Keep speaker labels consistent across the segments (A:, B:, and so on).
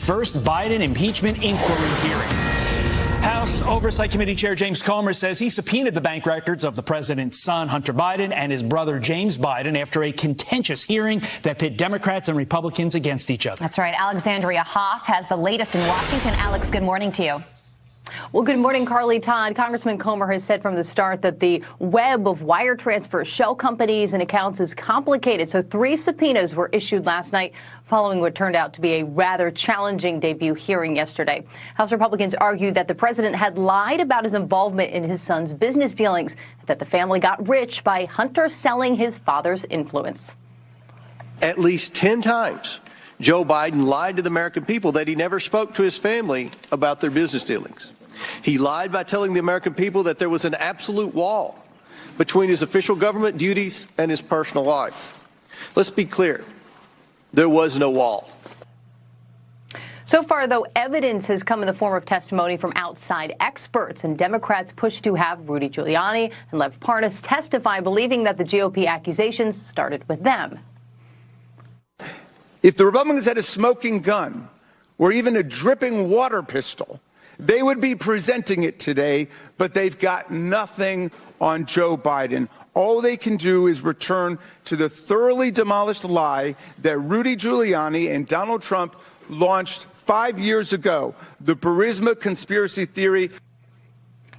A: first Biden impeachment inquiry hearing. House Oversight Committee Chair James Comer says he subpoenaed the bank records of the president's son, Hunter Biden, and his brother, James Biden, after a contentious hearing that pit Democrats and Republicans against each other.
B: That's right. Alexandria Hoff has the latest in Washington. Alex, good morning to you.
C: Well, good morning, Carly. Todd. Congressman Comer has said from the start that the web of wire transfers, shell companies, and accounts is complicated. So 3 subpoenas were issued last night following what turned out to be a rather challenging debut hearing yesterday. House Republicans argued that the president had lied about his involvement in his son's business dealings, that the family got rich by Hunter selling his father's influence.
D: At least 10 times, Joe Biden lied to the American people that he never spoke to his family about their business dealings. He lied by telling the American people that there was an absolute wall between his official government duties and his personal life. Let's be clear. There was no wall.
C: So far, though, evidence has come in the form of testimony from outside experts, and Democrats push to have Rudy Giuliani and Lev Parnas testify, believing that the GOP accusations started with them.
E: If the Republicans had a smoking gun or even a dripping water pistol, they would be presenting it today, but they've got nothing on Joe Biden. All they can do is return to the thoroughly demolished lie that Rudy Giuliani and Donald Trump launched 5 years ago, the Burisma conspiracy theory.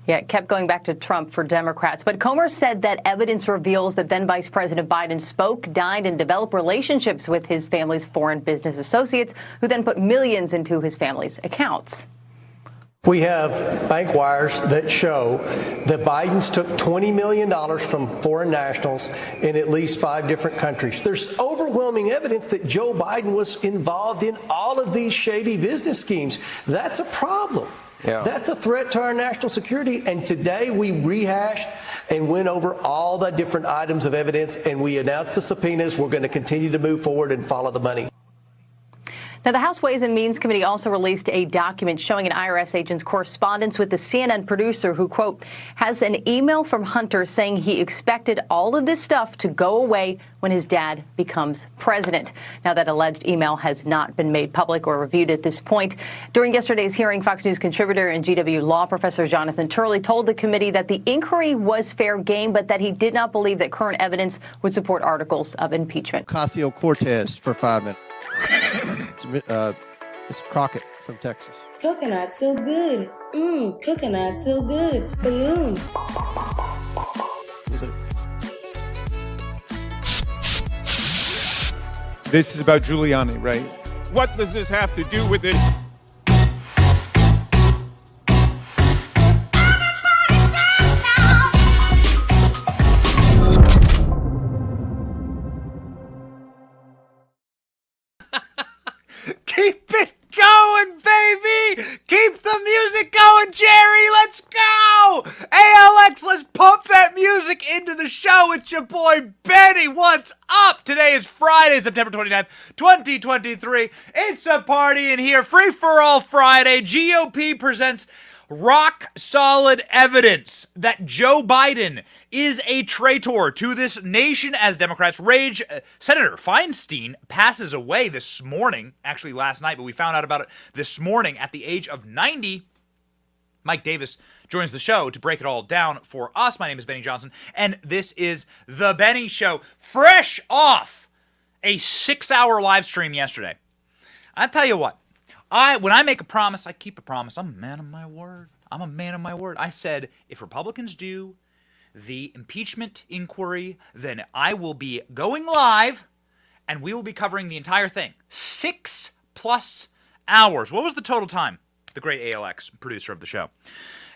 C: Yeah, it kept going back to Trump for Democrats. But Comer said that evidence reveals that then Vice President Biden spoke, dined, and developed relationships with his family's foreign business associates, who then put millions into his family's accounts.
D: We have bank wires that show that Biden's took $20 million from foreign nationals in at least 5 different countries. There's overwhelming evidence that Joe Biden was involved in all of these shady business schemes. That's a problem. Yeah. That's a threat to our national security. And today we rehashed and went over all the different items of evidence, and we announced the subpoenas. We're going to continue to move forward and follow the money.
C: Now, the House Ways and Means Committee also released a document showing an IRS agent's correspondence with the CNN producer who, quote, has an email from Hunter saying he expected all of this stuff to go away when his dad becomes president. Now, that alleged email has not been made public or reviewed at this point. During yesterday's hearing, Fox News contributor and GW law professor Jonathan Turley told the committee that the inquiry was fair game, but that he did not believe that current evidence would support articles of impeachment.
F: Ocasio-Cortez for 5 minutes. It's Crockett from Texas.
G: Coconut so good. Coconut so good. Balloon.
E: This is about Giuliani, right? What does this have to do with it?
H: Keep it going, baby! Keep the music going, Jerry! Let's go! ALX, let's pump that music into the show. It's your boy, Benny. What's up? Today is Friday, September 29th, 2023. It's a party in here. Free for all Friday. GOP presents rock-solid evidence that Joe Biden is a traitor to this nation as Democrats rage. Senator Feinstein passes away this morning, actually last night, but we found out about it this morning at the age of 90. Mike Davis joins the show to break it all down for us. My name is Benny Johnson, and this is The Benny Show, fresh off a 6-hour live stream yesterday. I tell you what, when I make a promise, I keep a promise. I'm a man of my word. I said, if Republicans do the impeachment inquiry, then I will be going live and we will be covering the entire thing. 6+ hours. What was the total time? The great ALX, producer of the show.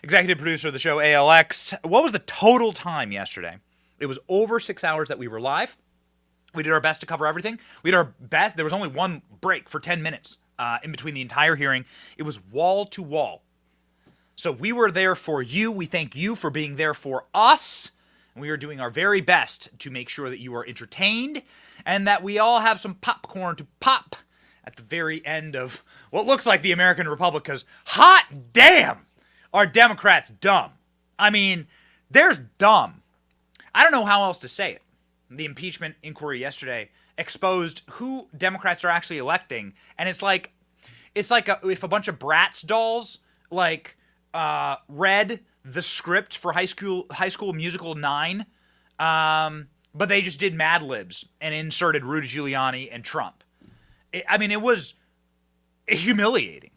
H: Executive producer of the show, ALX. What was the total time yesterday? It was over 6 hours that we were live. We did our best to cover everything. We did our best. There was only one break for 10 minutes. In between the entire hearing. It was wall to wall. So we were there for you. We thank you for being there for us. And we are doing our very best to make sure that you are entertained and that we all have some popcorn to pop at the very end of what looks like the American Republic, because hot damn, are Democrats dumb. I mean, they're dumb. I don't know how else to say it. The impeachment inquiry yesterday exposed who Democrats are actually electing. And it's like, It's like if a bunch of Bratz dolls like read the script for High School Musical 9, but they just did Mad Libs and inserted Rudy Giuliani and Trump. It was humiliating.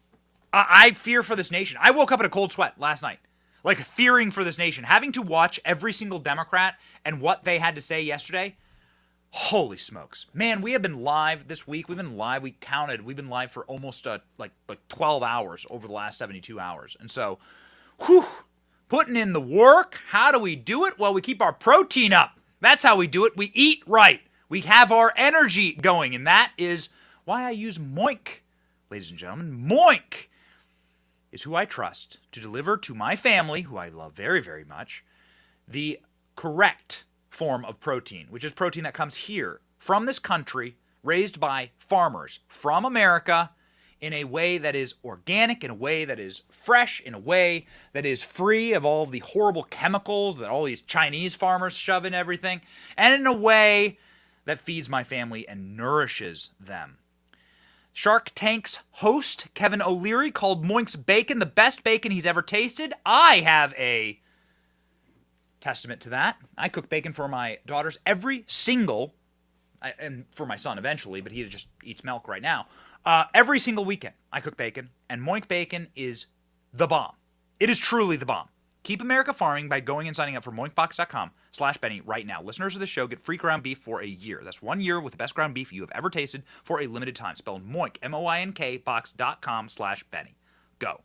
H: I fear for this nation. I woke up in a cold sweat last night, like fearing for this nation, having to watch every single Democrat and what they had to say yesterday. Holy smokes. Man, we have been live this week. We've been live. We counted. We've been live for almost like 12 hours over the last 72 hours. And so, putting in the work. How do we do it? Well, we keep our protein up. That's how we do it. We eat right. We have our energy going. And that is why I use Moink. Ladies and gentlemen, Moink is who I trust to deliver to my family, who I love very, very much, the correct form of protein, which is protein that comes here from this country, raised by farmers from America, in a way that is organic, in a way that is fresh, in a way that is free of all of the horrible chemicals that all these Chinese farmers shove in everything, and in a way that feeds my family and nourishes them. Shark Tank's host, Kevin O'Leary, called Moink's bacon the best bacon he's ever tasted. I have a testament to that. I cook bacon for my daughters every single, and for my son eventually, but he just eats milk right now. Every single weekend, I cook bacon, and Moink bacon is the bomb. It is truly the bomb. Keep America farming by going and signing up for moinkbox.com/Benny right now. Listeners of the show get free ground beef for a year. That's 1 year with the best ground beef you have ever tasted for a limited time. Spelled Moink, M-O-I-N-K, box.com/Benny. Go.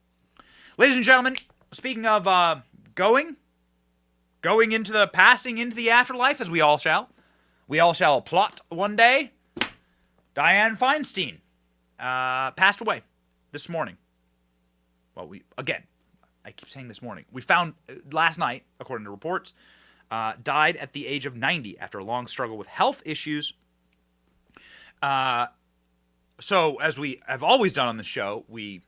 H: Ladies and gentlemen, speaking of going into the passing into the afterlife, as we all shall plot one day, Dianne Feinstein passed away this morning. Well, I keep saying this morning. We found last night, according to reports, died at the age of 90 after a long struggle with health issues. So, as we have always done on the show, we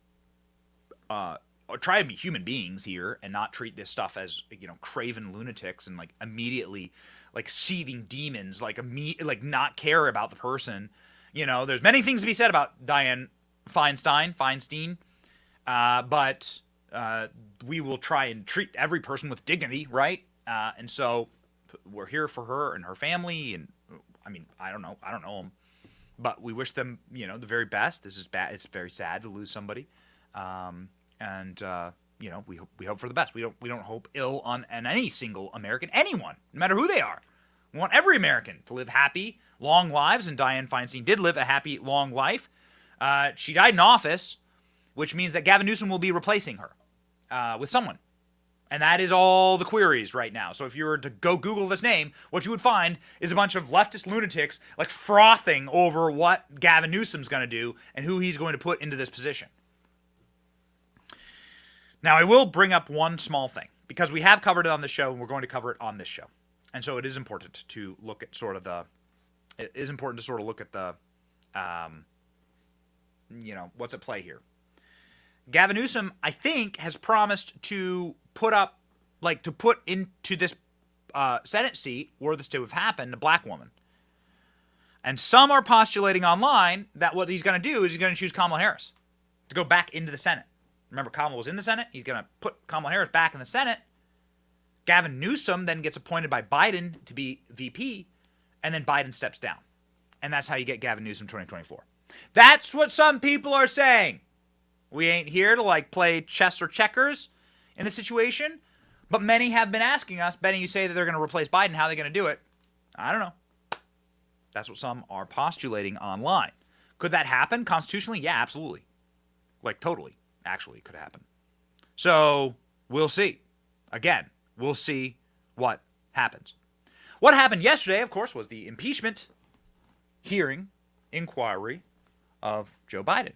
H: try to be human beings here and not treat this stuff as, craven lunatics and immediately seething demons, not care about the person. There's many things to be said about Dianne Feinstein, but we will try and treat every person with dignity, right? And so we're here for her and her family. And I don't know them, but we wish them, the very best. This is bad. It's very sad to lose somebody. We hope for the best. We don't hope ill on any single American, anyone, no matter who they are. We want every American to live happy, long lives, and Dianne Feinstein did live a happy, long life. She died in office, which means that Gavin Newsom will be replacing her with someone. And that is all the queries right now. So if you were to go Google this name, what you would find is a bunch of leftist lunatics frothing over what Gavin Newsom's going to do and who he's going to put into this position. Now, I will bring up one small thing, because we have covered it on the show, and we're going to cover it on this show. And so it is important to look at what's at play here. Gavin Newsom, I think, has promised to put into this Senate seat, were this to have happened, a black woman. And some are postulating online that what he's going to do is he's going to choose Kamala Harris to go back into the Senate. Remember, Kamala was in the Senate. He's going to put Kamala Harris back in the Senate. Gavin Newsom then gets appointed by Biden to be VP, and then Biden steps down. And that's how you get Gavin Newsom 2024. That's what some people are saying. We ain't here to play chess or checkers in the situation, but many have been asking us, Benny, you say that they're going to replace Biden. How are they going to do it? I don't know. That's what some are postulating online. Could that happen constitutionally? Yeah, absolutely. Totally. Actually, could happen. So we'll see. Again, we'll see what happens. What happened yesterday, of course, was the impeachment inquiry of Joe Biden.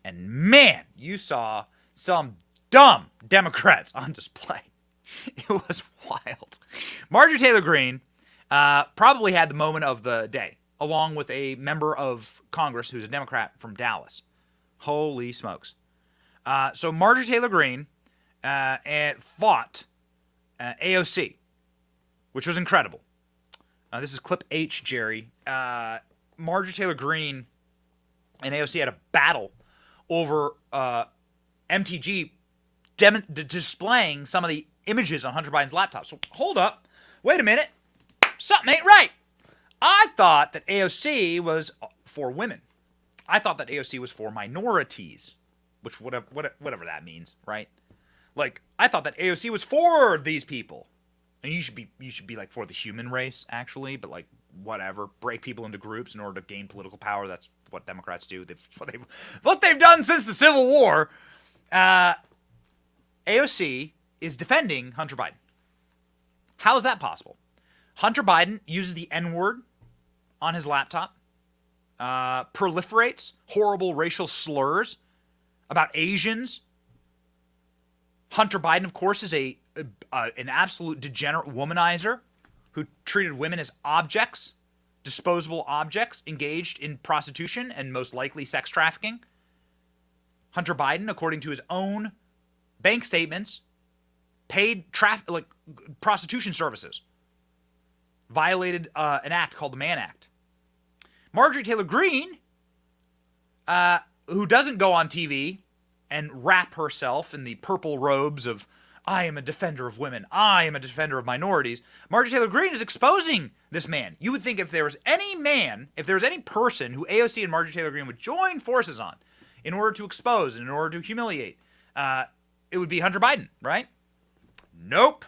H: And man, you saw some dumb Democrats on display. It was wild. Marjorie Taylor Greene probably had the moment of the day, along with a member of Congress who's a Democrat from Dallas. Holy smokes. So Marjorie Taylor Greene fought AOC, which was incredible. This is clip H, Jerry. Marjorie Taylor Greene and AOC had a battle
I: over MTG displaying some of the images on Hunter Biden's laptop. So hold up. Wait a minute. Something ain't right. I thought that AOC was for women. I thought that AOC was for minorities, which whatever that means, right? Like, I thought that AOC was for these people. And you should be like for the human race, actually, but like whatever. Break people into groups in order to gain political power. That's what Democrats do. What they've done since the Civil War. AOC is defending Hunter Biden. How is that possible? Hunter Biden uses the N-word on his laptop, proliferates horrible racial slurs about Asians. Hunter Biden, of course, is an absolute degenerate womanizer who treated women as objects, disposable objects, engaged in prostitution and most likely sex trafficking. Hunter Biden, according to his own bank statements, paid prostitution services, violated an act called the Mann Act. Marjorie Taylor Greene, who doesn't go on TV and wrap herself in the purple robes of, I am a defender of women, I am a defender of minorities. Marjorie Taylor Greene is exposing this man. You would think if there was any person who AOC and Marjorie Taylor Greene would join forces on in order to expose and in order to humiliate, it would be Hunter Biden, right? Nope.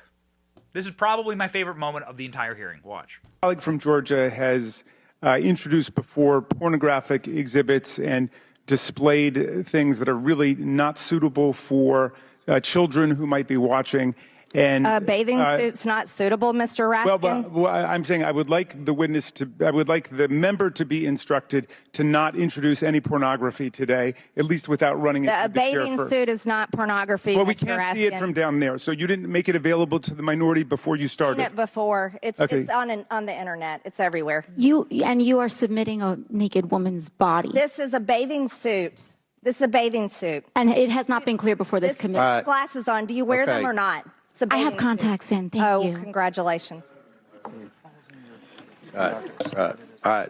I: This is probably my favorite moment of the entire hearing. Watch.
E: A colleague from Georgia has introduced before pornographic exhibits and displayed things that are really not suitable for children who might be watching. And
J: bathing suits not suitable, Mr. Raskin?
E: Well, I'm saying I would like the member to be instructed to not introduce any pornography today, at least without running it through the chair
J: bathing
E: first.
J: suit is not pornography,
E: Well,
J: Mr.
E: we can't
J: Raskin.
E: see it from down there, so you didn't make it available to the minority before you started.
J: Seen it before. It's
E: Okay.
J: on the internet. It's everywhere.
K: You are submitting a naked woman's body.
J: This is a bathing suit. This is a bathing suit.
K: And it has not been clear before this committee.
J: Glasses on. Do you wear them or not? It's a
K: I have
J: bathing
K: contacts
J: suit.
K: in. Thank you.
J: Congratulations.
F: All right.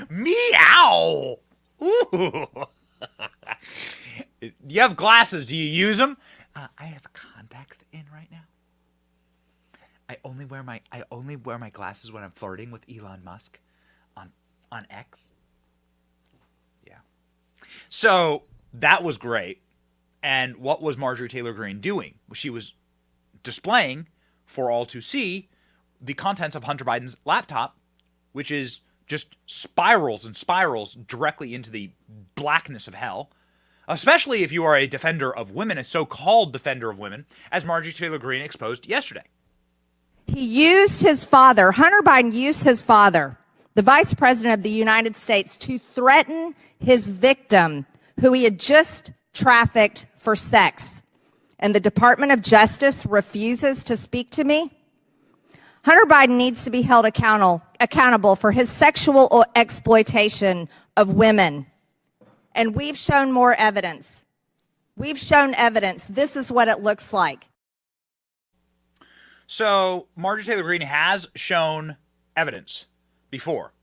I: Meow. Ooh. You have glasses. Do you use them? I have contacts in right now. I only wear my glasses when I'm flirting with Elon Musk on X. Yeah. So that was great. And what was Marjorie Taylor Greene doing? She was displaying for all to see the contents of Hunter Biden's laptop, which is just spirals and spirals directly into the blackness of hell, especially if you are a defender of women, a so-called defender of women, as Marjorie Taylor Greene exposed yesterday.
J: He used his father, Hunter Biden used his father, the Vice President of the United States, to threaten his victim, who he had just trafficked for sex. And the Department of Justice refuses to speak to me? Hunter Biden needs to be held accountable for his sexual exploitation of women. And we've shown more evidence. We've shown evidence. This is what it looks like.
I: So Marjorie Taylor Greene has shown evidence before.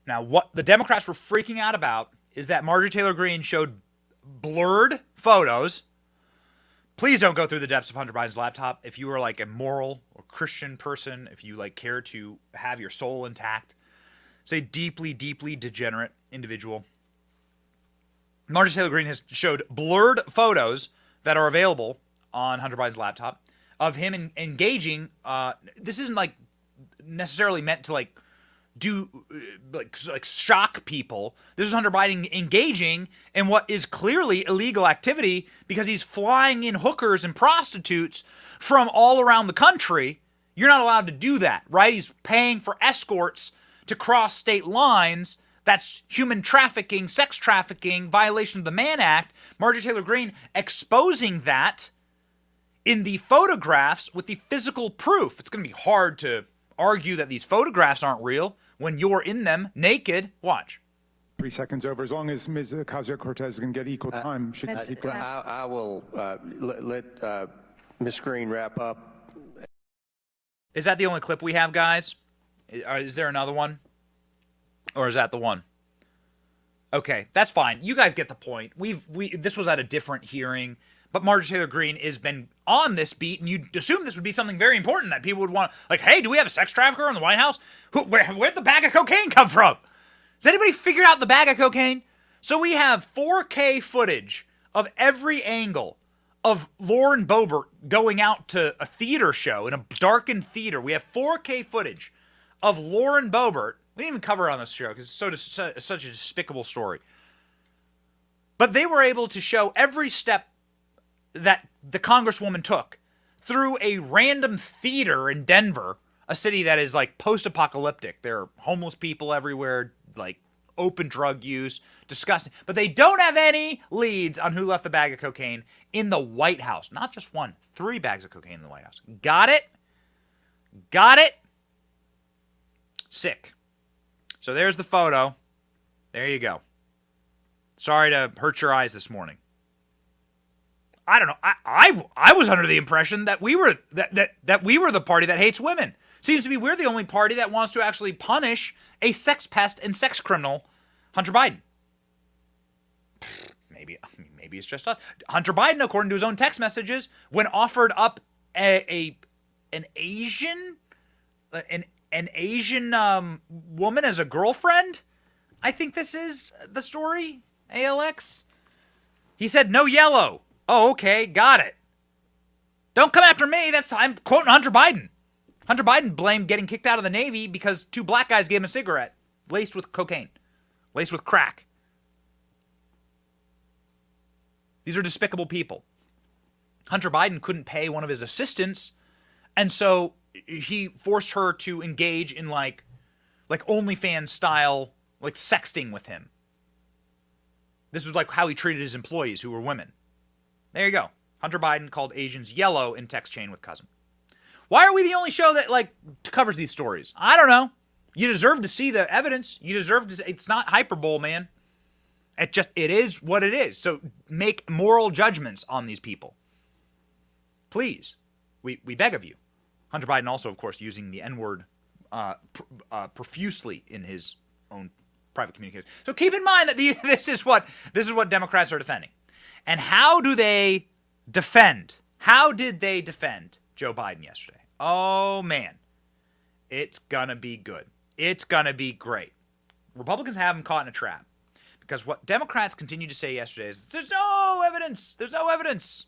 I: Now, what the Democrats were freaking out about is that Marjorie Taylor Greene showed blurred photos. Please don't go through the depths of Hunter Biden's laptop. If you are like a moral or Christian person, if you like care to have your soul intact, say deeply, deeply degenerate individual. Marjorie Taylor Greene has showed blurred photos that are available on Hunter Biden's laptop of him engaging. This isn't like necessarily meant to like do like shock people. This is Hunter Biden engaging in what is clearly illegal activity because he's flying in hookers and prostitutes from all around the country. You're not allowed to do that, right? He's paying for escorts to cross state lines. That's human trafficking, sex trafficking, violation of the Mann Act. Marjorie Taylor Greene exposing that in the photographs with the physical proof. It's going to be hard to argue that these photographs aren't real when you're in them naked. Watch.
E: 3 seconds over. As long as Ms. Ocasio-Cortez can get equal time, she can keep going.
D: I will let Ms. Greene wrap up.
I: Is that the only clip we have, guys? Is there another one? Or is that the one? Okay, that's fine. You guys get the point. This was at a different hearing, but Marjorie Taylor Greene has been on this beat, and you'd assume this would be something very important that people would want. Like, hey, do we have a sex trafficker in the White House? Where'd the bag of cocaine come from? Has anybody figured out the bag of cocaine? So we have 4K footage of every angle of Lauren Boebert going out to a theater show in a darkened theater. We have 4K footage of Lauren Boebert. We didn't even cover it on this show because it's such a despicable story. But they were able to show every step that the Congresswoman took through a random theater in Denver, a city that is like post-apocalyptic. There are homeless people everywhere, like open drug use, disgusting. But they don't have any leads on who left the bag of cocaine in the White House. Not just one, 3 bags of cocaine in the White House. Got it? Got it? Sick. So there's the photo. There you go. Sorry to hurt your eyes this morning. I don't know. I was under the impression that we were that we were the party that hates women. Seems to be we're the only party that wants to actually punish a sex pest and sex criminal, Hunter Biden. Maybe it's just us. Hunter Biden, according to his own text messages, when offered up an Asian woman as a girlfriend, I think this is the story, ALX. He said, no yellow. Oh, okay, got it. Don't come after me. I'm quoting Hunter Biden. Hunter Biden blamed getting kicked out of the Navy because 2 black guys gave him a cigarette laced with cocaine, laced with crack. These are despicable people. Hunter Biden couldn't pay one of his assistants, and so he forced her to engage in like OnlyFans style, like sexting with him. This was like how he treated his employees who were women. There you go. Hunter Biden called Asians yellow in text chain with cousin. Why are we the only show that covers these stories? I don't know. You deserve to see the evidence. You deserve to. It's not hyperbole, man. It is what it is. So make moral judgments on these people. Please. We beg of you. Hunter Biden also, of course, using the N-word profusely in his own private communication. So keep in mind that this is what Democrats are defending. And how do they defend? How did they defend Joe Biden yesterday? Oh, man. It's going to be good. It's going to be great. Republicans have him caught in a trap. Because what Democrats continued to say yesterday is, there's no evidence. There's no evidence.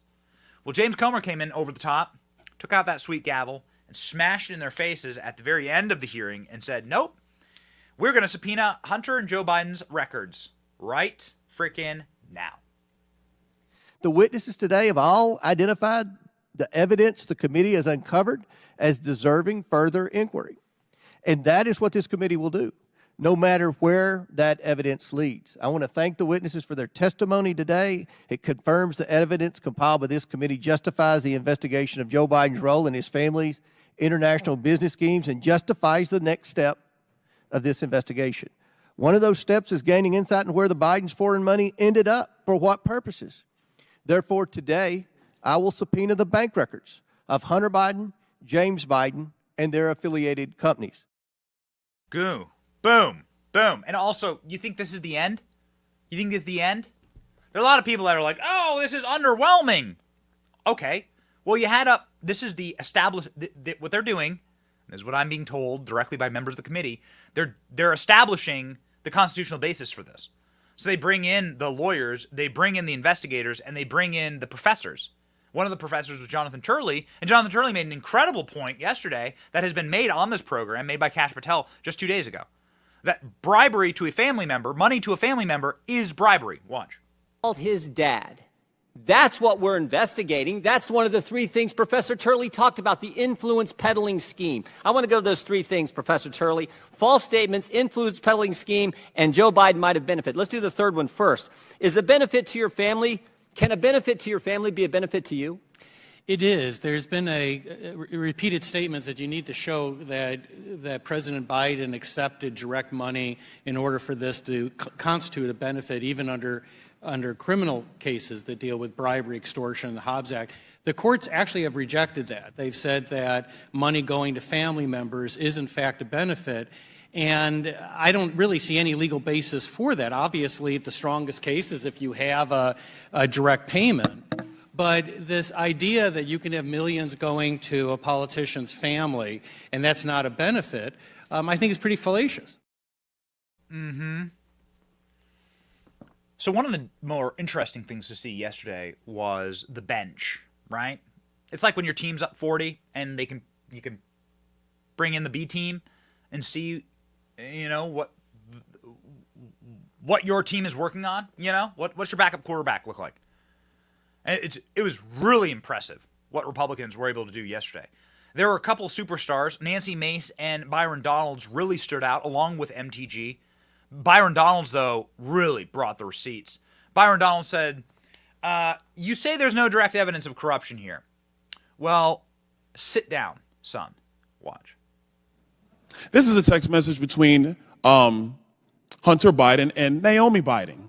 I: Well, James Comer came in over the top, took out that sweet gavel, and smashed it in their faces at the very end of the hearing and said, nope, we're going to subpoena Hunter and Joe Biden's records right freaking now.
F: The witnesses today have all identified the evidence the committee has uncovered as deserving further inquiry. And that is what this committee will do, no matter where that evidence leads. I want to thank the witnesses for their testimony today. It confirms the evidence compiled by this committee justifies the investigation of Joe Biden's role in his family's international business schemes and justifies the next step of this investigation. One of those steps is gaining insight into where the Biden's foreign money ended up, for what purposes. Therefore, today, I will subpoena the bank records of Hunter Biden, James Biden, and their affiliated companies.
I: Boom, boom, boom. And also, you think this is the end? You think this is the end? There are a lot of people that are like, oh, this is underwhelming. Okay. Well, this is the established, what they're doing, this is what I'm being told directly by members of the committee, they're establishing the constitutional basis for this. So they bring in the lawyers, they bring in the investigators, and they bring in the professors. One of the professors was Jonathan Turley, and Jonathan Turley made an incredible point yesterday that has been made on this program, made by Kash Patel just 2 days ago, that bribery to a family member, money to a family member, is bribery. Watch.
L: His dad. That's what we're investigating. That's one of the 3 things Professor Turley talked about, the influence peddling scheme. I want to go to those 3 things, Professor Turley. False statements, influence peddling scheme, and Joe Biden might have benefited. Let's do the third one first. Is a benefit to your family, can a benefit to your family be a benefit to you?
M: It is. There's been repeated statements that you need to show that President Biden accepted direct money in order for this to constitute a benefit, even under criminal cases that deal with bribery, extortion, the Hobbs Act. The courts actually have rejected that. They've said that money going to family members is in fact a benefit. And I don't really see any legal basis for that. Obviously, the strongest case is if you have a direct payment. But this idea that you can have millions going to a politician's family and that's not a benefit, I think is pretty fallacious.
I: Mm-hmm. So one of the more interesting things to see yesterday was the bench, right? It's like when your team's up 40 and you can bring in the B team and see, what your team is working on. What's your backup quarterback look like? And it was really impressive what Republicans were able to do yesterday. There were a couple of superstars. Nancy Mace and Byron Donalds really stood out, along with MTG. Byron Donalds, though, really brought the receipts. Byron Donalds said, you say there's no direct evidence of corruption here. Well, sit down, son. Watch.
N: This is a text message between Hunter Biden and Naomi Biden.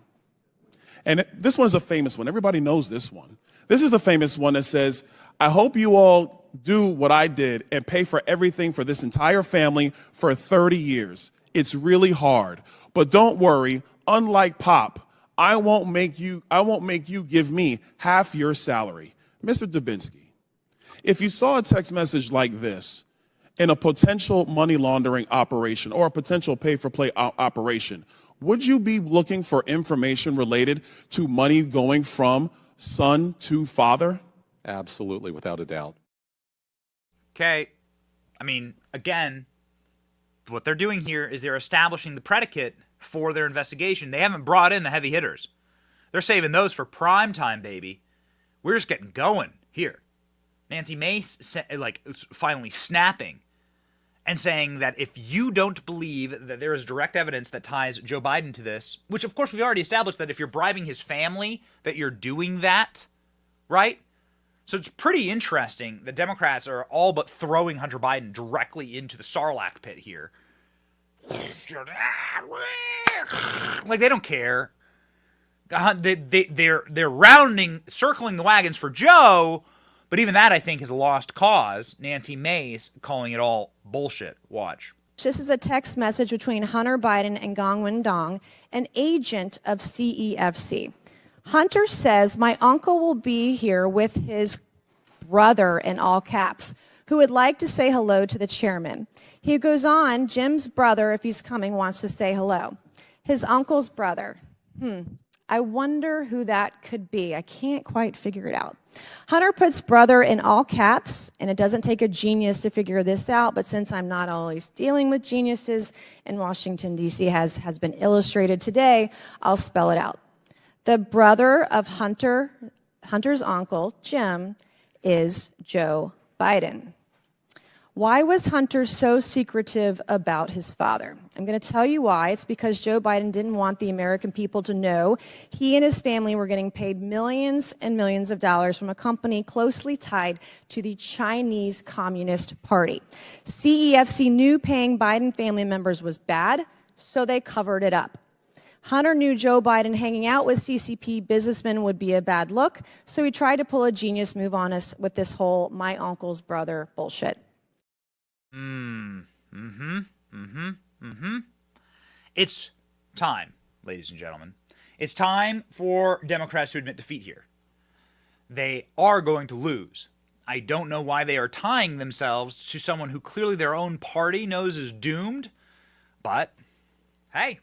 N: And this one is a famous one. Everybody knows this one. This is a famous one that says, I hope you all do what I did and pay for everything for this entire family for 30 years. It's really hard. But don't worry, unlike Pop, I won't make you give me half your salary. Mr. Dubinsky, if you saw a text message like this in a potential money laundering operation or a potential pay-for-play operation, would you be looking for information related to money going from son to father?
O: Absolutely, without a doubt.
I: Okay. I mean, again, what they're doing here is they're establishing the predicate for their investigation. They haven't brought in the heavy hitters. They're saving those for prime time, baby. We're just getting going here. Nancy Mace, finally snapping and saying that if you don't believe that there is direct evidence that ties Joe Biden to this, which of course we've already established that if you're bribing his family, that you're doing that, right? So it's pretty interesting that Democrats are all but throwing Hunter Biden directly into the Sarlacc pit here. Like, they don't care. They're circling the wagons for Joe, but even that, I think, is a lost cause. Nancy Mace calling it all bullshit. Watch.
P: This is a text message between Hunter Biden and Gong Wendong, an agent of CEFC. Hunter says, my uncle will be here with his brother, in all caps, who would like to say hello to the chairman. He goes on, Jim's brother, if he's coming, wants to say hello. His uncle's brother. I wonder who that could be. I can't quite figure it out. Hunter puts brother in all caps, and it doesn't take a genius to figure this out, but since I'm not always dealing with geniuses, and Washington, D.C. has been illustrated today, I'll spell it out. The brother of Hunter's uncle, Jim, is Joe Biden. Why was Hunter so secretive about his father? I'm going to tell you why. It's because Joe Biden didn't want the American people to know he and his family were getting paid millions and millions of dollars from a company closely tied to the Chinese Communist Party. CEFC knew paying Biden family members was bad, so they covered it up. Hunter knew Joe Biden hanging out with CCP businessmen would be a bad look, so he tried to pull a genius move on us with this whole my uncle's brother bullshit.
I: It's time, ladies and gentlemen. It's time for Democrats to admit defeat here. They are going to lose. I don't know why they are tying themselves to someone who clearly their own party knows is doomed, but hey,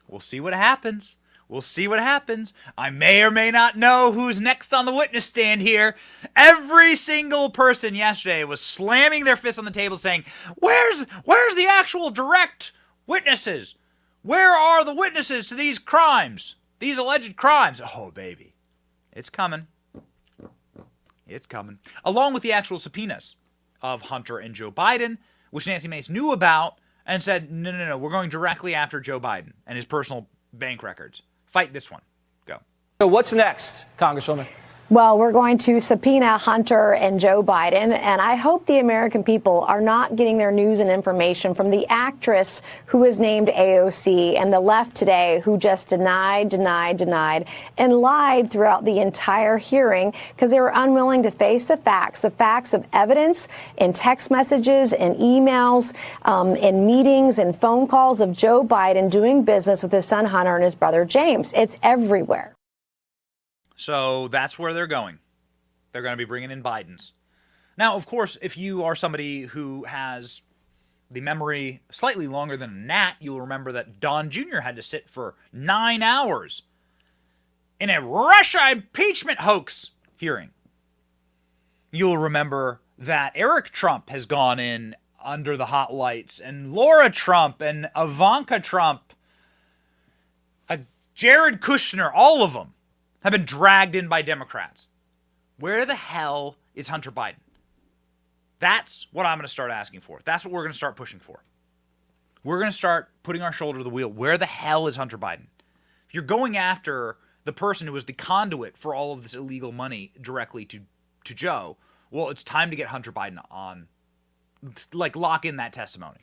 I: we'll see what happens. We'll see what happens. I may or may not know who's next on the witness stand here. Every single person yesterday was slamming their fists on the table saying, where's the actual direct witnesses? Where are the witnesses to these crimes? These alleged crimes? Oh, baby. It's coming. It's coming. Along with the actual subpoenas of Hunter and Joe Biden, which Nancy Mace knew about and said, no, we're going directly after Joe Biden and his personal bank records. Fight this one. Go.
Q: So what's next, Congresswoman?
P: Well, we're going to subpoena Hunter and Joe Biden, and I hope the American people are not getting their news and information from the actress who is named AOC and the left today who just denied, and lied throughout the entire hearing because they were unwilling to face the facts of evidence in text messages and emails, in meetings and phone calls of Joe Biden doing business with his son Hunter and his brother James. It's everywhere.
I: So that's where they're going. They're going to be bringing in Bidens. Now, of course, if you are somebody who has the memory slightly longer than a gnat, you'll remember that Don Jr. had to sit for 9 hours in a Russia impeachment hoax hearing. You'll remember that Eric Trump has gone in under the hot lights, and Laura Trump and Ivanka Trump, Jared Kushner, all of them have been dragged in by Democrats. Where the hell is Hunter Biden? That's what I'm going to start asking for. That's what we're going to start pushing for. We're going to start putting our shoulder to the wheel. Where the hell is Hunter Biden? If you're going after the person who was the conduit for all of this illegal money directly to Joe, well, it's time to get Hunter Biden on, like, lock in that testimony.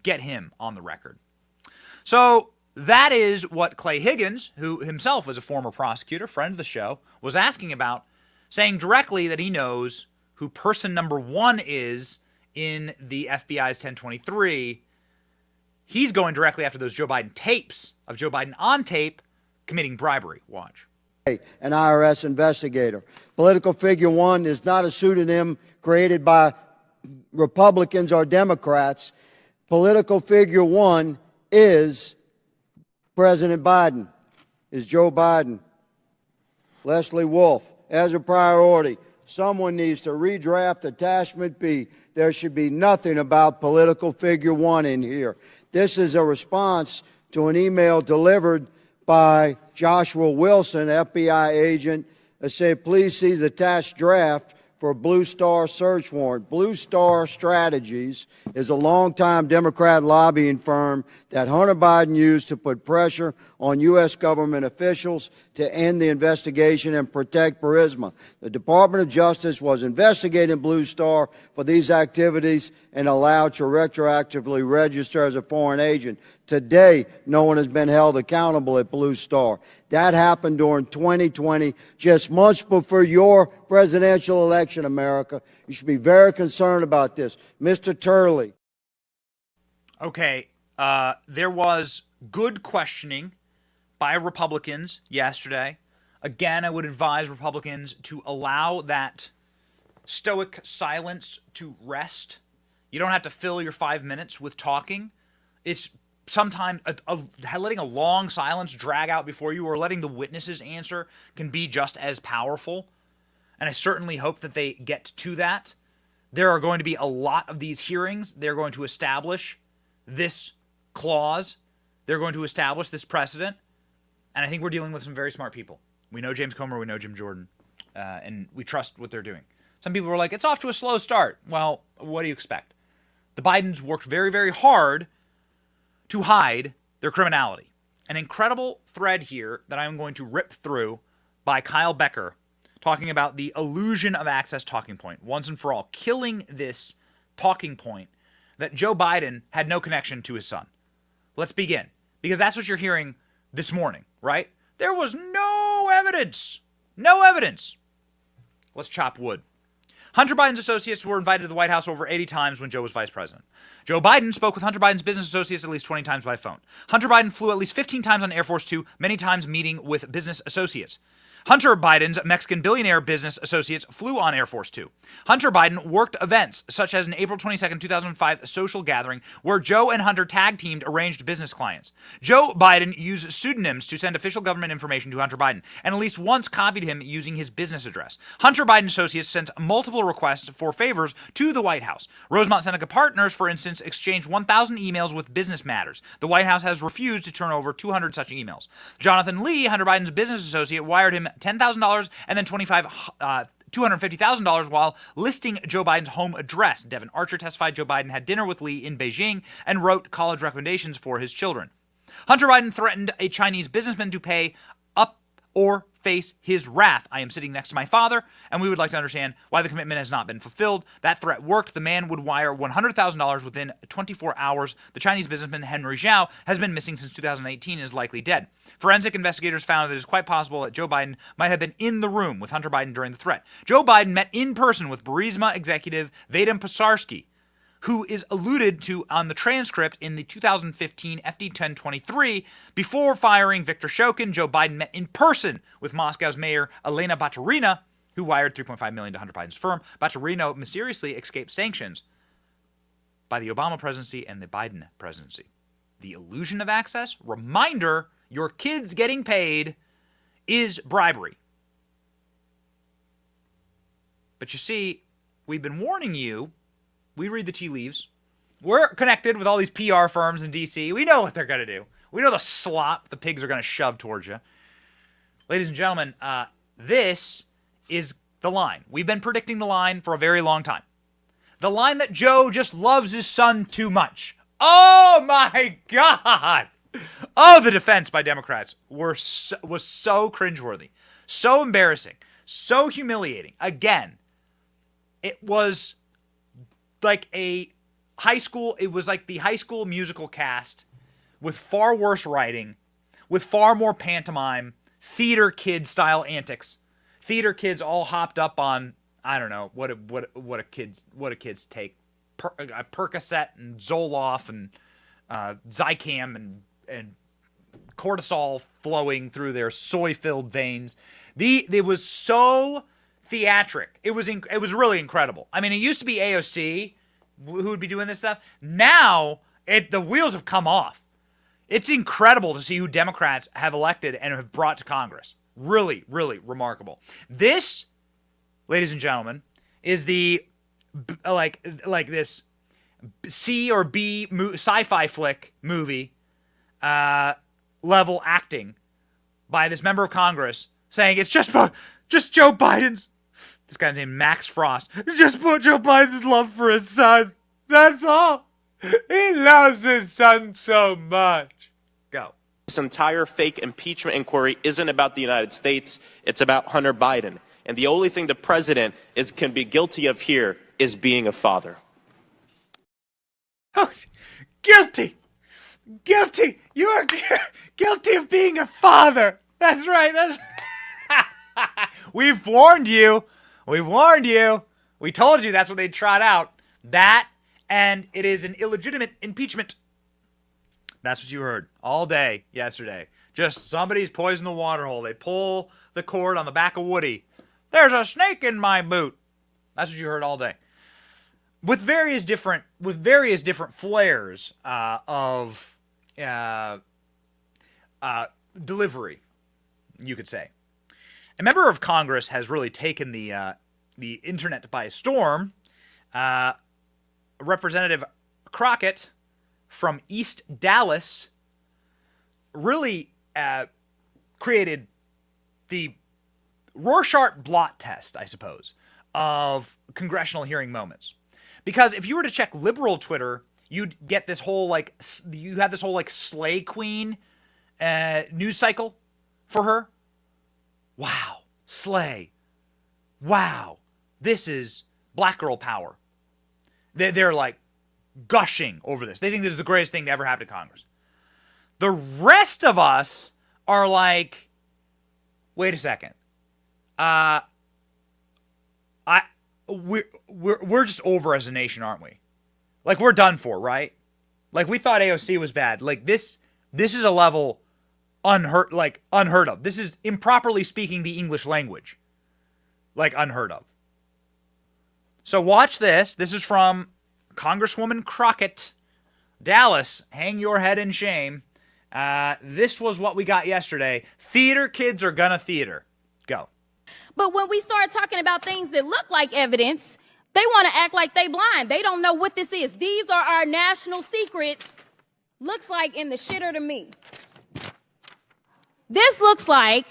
I: Get him on the record. So that is what Clay Higgins, who himself was a former prosecutor, friend of the show, was asking about, saying directly that he knows who person number one is in the FBI's 1023. He's going directly after those Joe Biden tapes of Joe Biden on tape committing bribery. Watch.
Q: An IRS investigator. Political figure one is not a pseudonym created by Republicans or Democrats. Political figure one is President Biden, is Joe Biden. Leslie Wolf, as a priority, someone needs to redraft Attachment B. There should be nothing about political figure one in here. This is a response to an email delivered by Joshua Wilson, FBI agent, that said, please see the attached draft for a Blue Star search warrant. Blue Star Strategies is a longtime Democrat lobbying firm that Hunter Biden used to put pressure on U.S. government officials to end the investigation and protect Burisma. The Department of Justice was investigating Blue Star for these activities and allowed to retroactively register as a foreign agent. Today, no one has been held accountable at Blue Star. That happened during 2020, just months before your presidential election, America. You should be very concerned about this. Mr. Turley.
I: Okay, there was good questioning by Republicans yesterday. Again, I would advise Republicans to allow that stoic silence to rest. You don't have to fill your 5 minutes with talking. It's sometimes letting a long silence drag out before you, or letting the witnesses answer, can be just as powerful. And I certainly hope that they get to that. There are going to be a lot of these hearings. They're going to establish this clause. They're going to establish this precedent. And I think we're dealing with some very smart people. We know James Comer, we know Jim Jordan, and we trust what they're doing. Some people were like, it's off to a slow start. Well, what do you expect? The Bidens worked very, very hard to hide their criminality. An incredible thread here that I'm going to rip through by Kyle Becker, talking about the illusion of access talking point, once and for all, killing this talking point that Joe Biden had no connection to his son. Let's begin, because that's what you're hearing this morning, right? There was no evidence. No evidence. Let's chop wood. Hunter Biden's associates were invited to the White House over 80 times when Joe was vice president. Joe Biden spoke with Hunter Biden's business associates at least 20 times by phone. Hunter Biden flew at least 15 times on Air Force Two, many times meeting with business associates. Hunter Biden's Mexican billionaire business associates flew on Air Force Two. Hunter Biden worked events such as an April 22, 2005 social gathering where Joe and Hunter tag-teamed arranged business clients. Joe Biden used pseudonyms to send official government information to Hunter Biden, and at least once copied him using his business address. Hunter Biden associates sent multiple requests for favors to the White House. Rosemont Seneca Partners, for instance, exchanged 1,000 emails with business matters. The White House has refused to turn over 200 such emails. Jonathan Lee, Hunter Biden's business associate, wired him $10,000 and then $250,000 while listing Joe Biden's home address. Devin Archer testified Joe Biden had dinner with Lee in Beijing and wrote college recommendations for his children. Hunter Biden threatened a Chinese businessman to pay up or face his wrath. I am sitting next to my father, and we would like to understand why the commitment has not been fulfilled. That threat worked. The man would wire $100,000 within 24 hours. The Chinese businessman Henry Zhao has been missing since 2018 and is likely dead. Forensic investigators found that it is quite possible that Joe Biden might have been in the room with Hunter Biden during the threat. Joe Biden met in person with Burisma executive Vadim Pisarski, who is alluded to on the transcript in the 2015 FD 1023. Before firing Viktor Shokin, Joe Biden met in person with Moscow's mayor Elena Baturina, who wired $3.5 million to Hunter Biden's firm. Baturina mysteriously escaped sanctions by the Obama presidency and the Biden presidency. The illusion of access, reminder, your kids getting paid is bribery. But you see, we've been warning you. We read the tea leaves. We're connected with all these PR firms in D.C. We know what they're going to do. We know the slop the pigs are going to shove towards you. Ladies and gentlemen, this is the line. We've been predicting the line for a very long time. The line that Joe just loves his son too much. Oh, my God. Oh, the defense by Democrats was so cringeworthy, so embarrassing, so humiliating. Again, it was like a high school, it was like the High School Musical cast with far worse writing, with far more pantomime, theater kid style antics. Theater kids all hopped up on, I don't know, what a kids take, Percocet and Zoloft and Zicam and cortisol flowing through their soy-filled veins. It was so theatric. It was really incredible. I mean, it used to be AOC who would be doing this stuff. Now, the wheels have come off. It's incredible to see who Democrats have elected and have brought to Congress. Really, really remarkable. This, ladies and gentlemen, is the like this C or B sci-fi flick movie level acting by this member of Congress saying it's just Joe Biden's. This guy's named Max Frost. Just Joe Biden's love for his son. That's all. He loves his son so much. Go.
R: This entire fake impeachment inquiry isn't about the United States. It's about Hunter Biden. And the only thing the president can be guilty of here is being a father.
I: Oh, guilty. Guilty. You are guilty of being a father. That's right. We've warned you. We've warned you. We told you that's what they'd trot out. That, and it is an illegitimate impeachment. That's what you heard all day yesterday. Just somebody's poisoned the water hole. They pull the cord on the back of Woody. There's a snake in my boot. That's what you heard all day. With various different flares of delivery, you could say. A member of Congress has really taken the internet by storm. Representative Crockett from East Dallas really created the Rorschach blot test, I suppose, of congressional hearing moments. Because if you were to check liberal Twitter, you'd get this whole slay queen news cycle for her. Wow, slay. Wow, this is black girl power. They're like gushing over this. They think this is the greatest thing to ever happen to Congress. The rest of us are like, wait a second. We're just over as a nation, aren't we? Like, we're done for, right? Like, we thought AOC was bad. Like, this is a level unheard of. This is improperly speaking the English language. Like, unheard of. So watch this. This is from Congresswoman Crockett, Dallas. Hang your head in shame. This was what we got yesterday. Theater kids are gonna theater. Go.
S: But when we start talking about things that look like evidence, they want to act like they blind. They don't know what this is. These are our national secrets. Looks like in the shitter to me. This looks like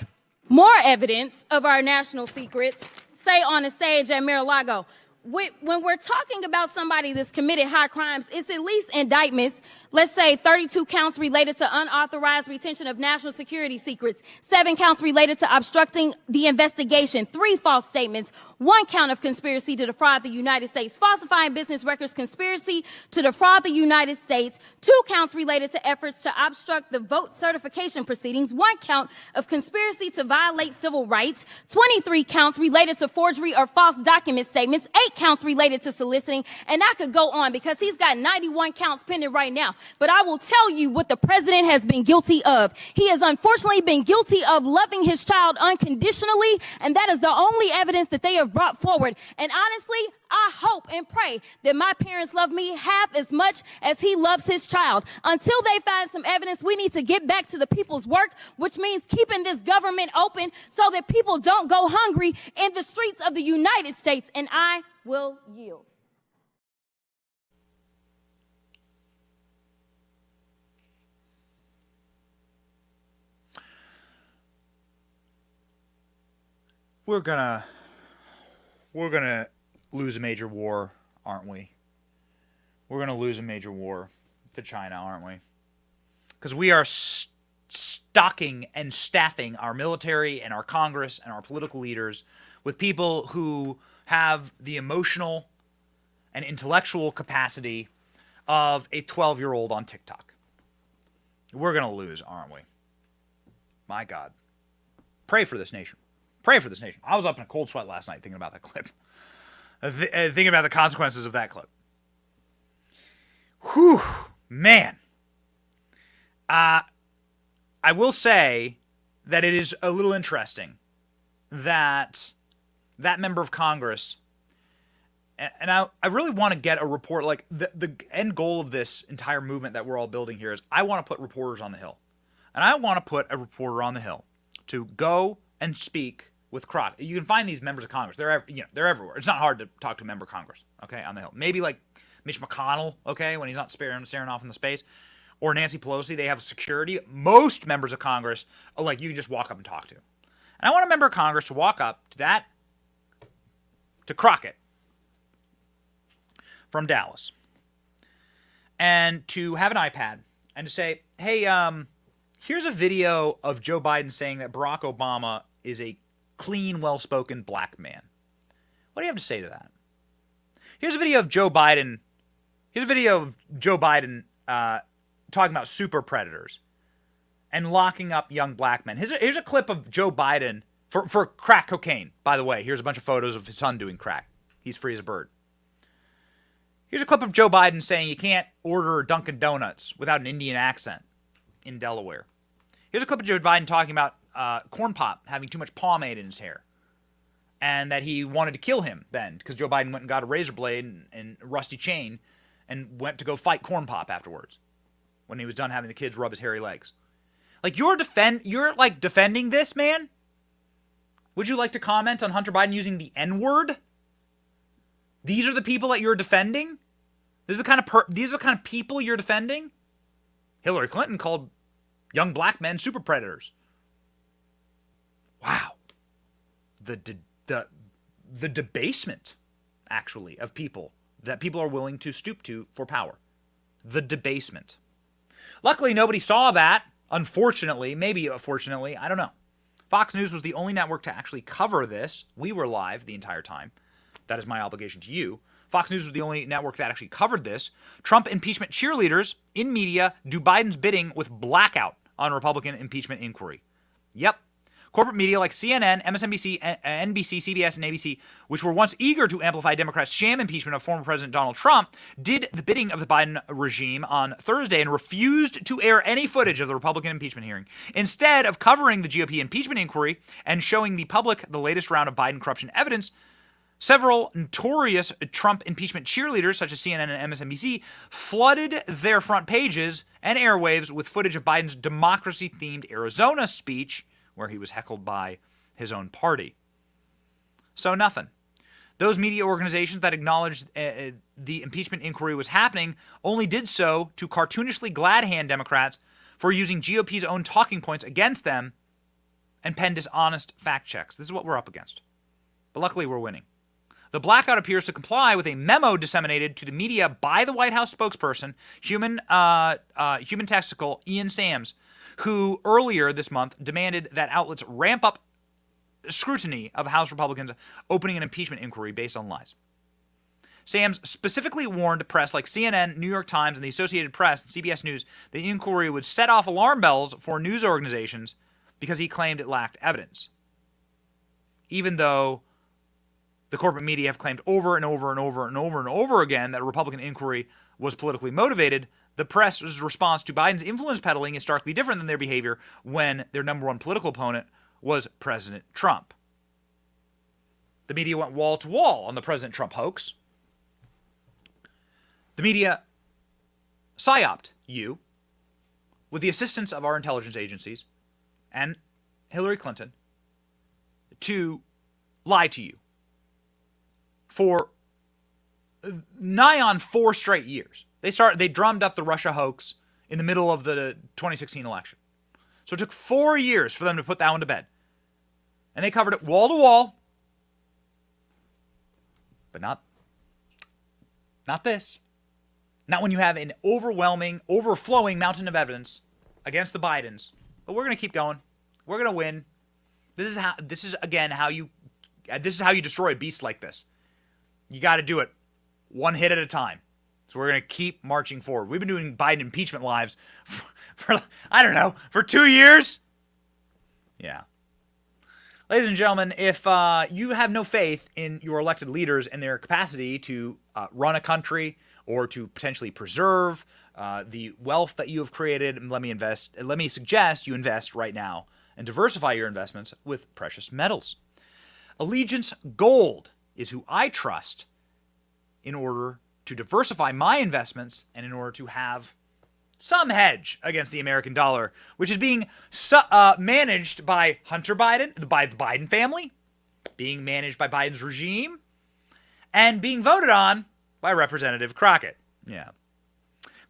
S: more evidence of our national secrets, say on a stage at Mar-a-Lago. when we're talking about somebody that's committed high crimes, it's at least indictments. Let's say 32 counts related to unauthorized retention of national security secrets, 7 counts related to obstructing the investigation, 3 false statements, 1 count of conspiracy to defraud the United States, falsifying business records, conspiracy to defraud the United States, 2 counts related to efforts to obstruct the vote certification proceedings, 1 count of conspiracy to violate civil rights, 23 counts related to forgery or false document statements, 8 counts related to soliciting, and I could go on because he's got 91 counts pending right now. But I will tell you what the president has been guilty of. He has unfortunately been guilty of loving his child unconditionally, and that is the only evidence that they have brought forward. And honestly, I hope and pray that my parents love me half as much as he loves his child. Until they find some evidence, we need to get back to the people's work, which means keeping this government open so that people don't go hungry in the streets of the United States. And I will yield.
I: We're gonna lose a major war, aren't we? We're gonna lose a major war to China, aren't we? Because we are stocking and staffing our military and our Congress and our political leaders with people who have the emotional and intellectual capacity of a 12-year-old on TikTok. We're gonna lose, aren't we? My God. Pray for this nation. Pray for this nation. I was up in a cold sweat last night thinking about that clip. Thinking about the consequences of that clip. Whew, man. I will say that it is a little interesting that that member of Congress, and I really want to get a report, like the end goal of this entire movement that we're all building here is I want to put reporters on the Hill. And I want to put a reporter on the Hill to go and speak with Croc. You can find these members of Congress. They're everywhere. It's not hard to talk to a member of Congress, okay, on the Hill. Maybe like Mitch McConnell, okay, when he's not staring off into space, or Nancy Pelosi. They have security. Most members of Congress, like, you can just walk up and talk to. And I want a member of Congress to walk up to Crockett from Dallas, and to have an iPad and to say, hey, here's a video of Joe Biden saying that Barack Obama is a clean, well-spoken black man. What do you have to say to that? Here's a video of Joe Biden. Here's a video of Joe Biden talking about super predators and locking up young black men. Here's a clip of Joe Biden for crack cocaine. By the way, here's a bunch of photos of his son doing crack. He's free as a bird. Here's a clip of Joe Biden saying you can't order Dunkin' Donuts without an Indian accent in Delaware. Here's a clip of Joe Biden talking about Corn Pop having too much pomade in his hair, and that he wanted to kill him then because Joe Biden went and got a razor blade and a rusty chain and went to go fight Corn Pop afterwards when he was done having the kids rub his hairy legs. Like, you're defending this, man? Would you like to comment on Hunter Biden using the N-word? These are the people that you're defending? These are the kind of people you're defending? Hillary Clinton called young black men super predators. Wow. The debasement, actually, of people that people are willing to stoop to for power. The debasement. Luckily, nobody saw that, unfortunately. Maybe fortunately, I don't know. Fox News was the only network to actually cover this. We were live the entire time. That is my obligation to you. Fox News was the only network that actually covered this. Trump impeachment cheerleaders in media do Biden's bidding with blackout on Republican impeachment inquiry. Yep. Corporate media like CNN, MSNBC, NBC, CBS, and ABC, which were once eager to amplify Democrats' sham impeachment of former President Donald Trump, did the bidding of the Biden regime on Thursday and refused to air any footage of the Republican impeachment hearing. Instead of covering the GOP impeachment inquiry and showing the public the latest round of Biden corruption evidence, several notorious Trump impeachment cheerleaders, such as CNN and MSNBC, flooded their front pages and airwaves with footage of Biden's democracy-themed Arizona speech, where he was heckled by his own party. So nothing. Those media organizations that acknowledged the impeachment inquiry was happening only did so to cartoonishly glad-hand Democrats for using GOP's own talking points against them and pen dishonest fact checks. This is what we're up against. But luckily, we're winning. The blackout appears to comply with a memo disseminated to the media by the White House spokesperson, human testicle Ian Sams, who earlier this month demanded that outlets ramp up scrutiny of House Republicans opening an impeachment inquiry based on lies. Sams specifically warned press like CNN, New York Times, and the Associated Press and CBS News that the inquiry would set off alarm bells for news organizations because he claimed it lacked evidence. Even though the corporate media have claimed over and over and over and over and over again that a Republican inquiry was politically motivated, the press's response to Biden's influence peddling is starkly different than their behavior when their number one political opponent was President Trump. The media went wall to wall on the President Trump hoax. The media psyoped you with the assistance of our intelligence agencies and Hillary Clinton to lie to you for nigh on 4 straight years. They drummed up the Russia hoax in the middle of the 2016 election. So it took 4 years for them to put that one to bed. And they covered it wall to wall. But not this. Not when you have an overwhelming, overflowing mountain of evidence against the Bidens. But we're going to keep going. We're going to win. This is how you destroy a beast like this. You got to do it one hit at a time. So we're going to keep marching forward. We've been doing Biden impeachment lives for 2 years. Yeah. Ladies and gentlemen, if you have no faith in your elected leaders and their capacity to run a country or to potentially preserve the wealth that you have created, let me suggest you invest right now and diversify your investments with precious metals. Allegiance Gold is who I trust in order to diversify my investments and in order to have some hedge against the American dollar, which is being managed by Hunter Biden, by the Biden family, being managed by Biden's regime, and being voted on by Representative Crockett. Yeah.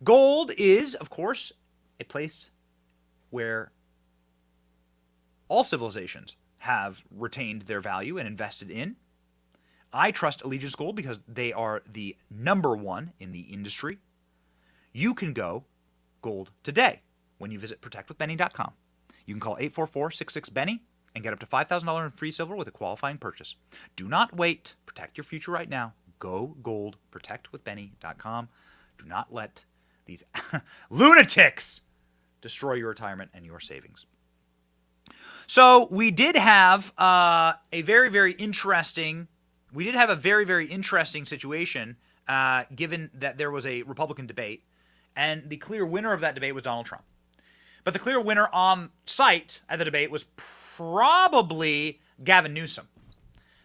I: Gold is, of course, a place where all civilizations have retained their value and invested in. I trust Allegiance Gold because they are the number one in the industry. You can go gold today when you visit protectwithbenny.com. You can call 844-66-BENNY and get up to $5,000 in free silver with a qualifying purchase. Do not wait. Protect your future right now. Go gold. Protectwithbenny.com. Do not let these lunatics destroy your retirement and your savings. So we did have a very, very interesting situation given that there was a Republican debate, and the clear winner of that debate was Donald Trump. But the clear winner on site at the debate was probably Gavin Newsom.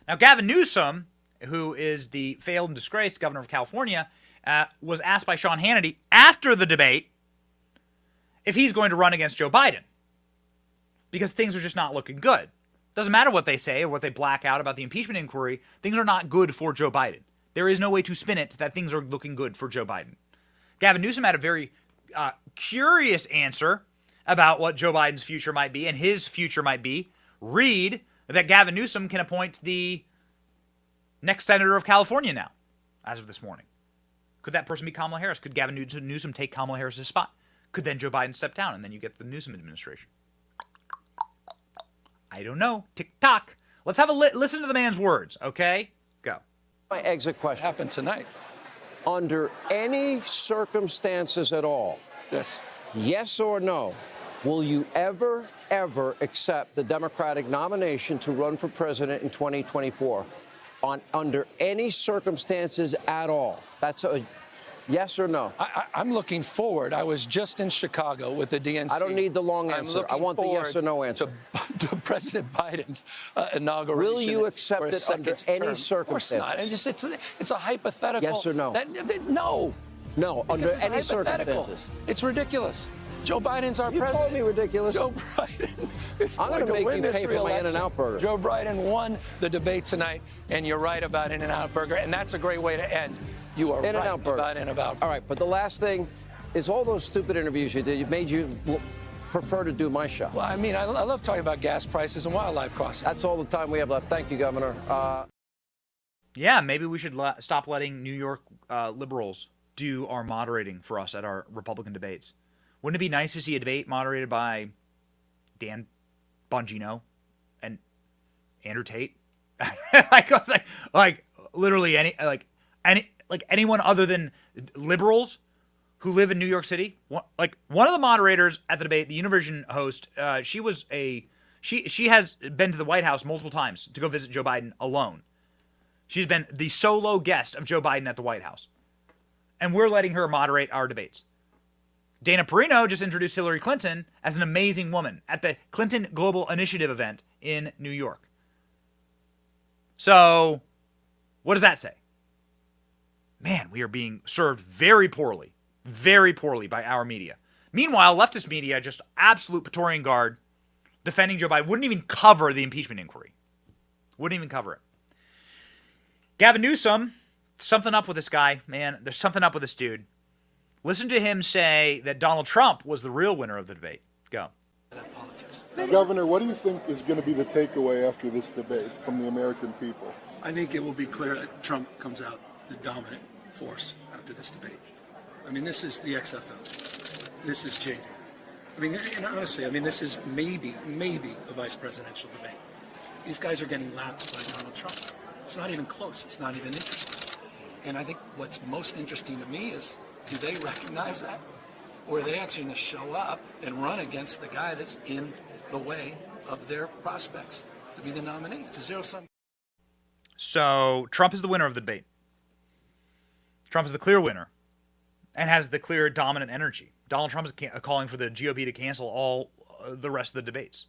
I: Now, Gavin Newsom, who is the failed and disgraced governor of California, was asked by Sean Hannity after the debate if he's going to run against Joe Biden, because things are just not looking good. Doesn't matter what they say or what they black out about the impeachment inquiry, things are not good for Joe Biden. There is no way to spin it that things are looking good for Joe Biden. Gavin Newsom had a very curious answer about what Joe Biden's future might be and his future might be. Read that Gavin Newsom can appoint the next senator of California now, as of this morning. Could that person be Kamala Harris? Could Gavin Newsom take Kamala Harris's spot? Could then Joe Biden step down and then you get the Newsom administration? I don't know. Tick-tock. Let's have a listen to the man's words, okay? Go.
T: My exit question. Happened tonight. Under any circumstances at all, yes or no, will you ever accept the Democratic nomination to run for president in 2024? Under any circumstances at all? That's a yes or no?
U: I'm looking forward. I was just in Chicago with the DNC.
T: I don't need the long answer. I want the yes or no answer.
U: To President Biden's inauguration.
T: Will you accept it under any circumstances?
U: Of course not. It's a hypothetical.
T: Yes or no?
U: No.
T: No, under any circumstances.
U: It's ridiculous. Joe Biden's our president.
T: You called me ridiculous.
U: Joe Biden is
T: I'm going to make
U: win
T: you
U: this
T: pay for my In-N-Out burger.
U: Joe Biden won the debate tonight, and you're right about In-N-Out burger, and that's a great way to end. You are right about In-N-Out.
T: All right, but the last thing is all those stupid interviews you did. It made you prefer to do my show.
U: Well, I mean, I love talking about gas prices and wildlife crossings.
T: That's all the time we have left. Thank you, Governor.
I: Yeah, maybe we should stop letting New York liberals do our moderating for us at our Republican debates. Wouldn't it be nice to see a debate moderated by Dan Bongino and Andrew Tate? like literally anyone other than liberals who live in New York City. Like one of the moderators at the debate, the Univision host, she has been to the White House multiple times to go visit Joe Biden alone. She's been the solo guest of Joe Biden at the White House. And we're letting her moderate our debates. Dana Perino just introduced Hillary Clinton as an amazing woman at the Clinton Global Initiative event in New York. So, what does that say? Man, we are being served very poorly by our media. Meanwhile, leftist media, just absolute Praetorian Guard, defending Joe Biden, wouldn't even cover the impeachment inquiry. Wouldn't even cover it. Gavin Newsom, something up with this guy, man. There's something up with this dude. Listen to him say that Donald Trump was the real winner of the debate. Go.
A: Governor, what do you think is going to be the takeaway after this debate from the American people?
V: I think it will be clear that Trump comes out the dominant force after this debate. I mean, this is the XFL. This is JV. I mean, honestly, this is maybe a vice presidential debate. These guys are getting lapped by Donald Trump. It's not even close. It's not even interesting. And I think what's most interesting to me is, do they recognize that? Or are they actually going to show up and run against the guy that's in the way of their prospects to be the nominee? It's a zero-sum.
I: So Trump is the winner of the debate. Trump is the clear winner and has the clear dominant energy. Donald Trump is calling for the GOP to cancel all the rest of the debates.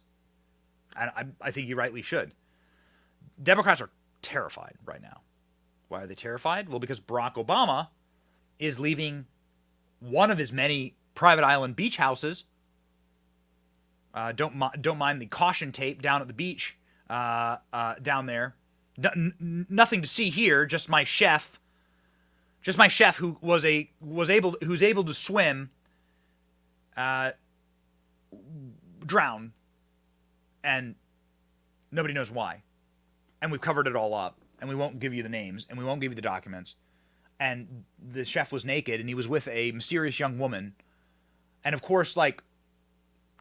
I: And I think he rightly should. Democrats are terrified right now. Why are they terrified? Well, because Barack Obama is leaving one of his many private island beach houses. Don't mind the caution tape down at the beach down there. Nothing to see here. Just my chef who who's able to swim drown, and nobody knows why. And we've covered it all up, and we won't give you the names, and we won't give you the documents. And the chef was naked, and he was with a mysterious young woman. And of course,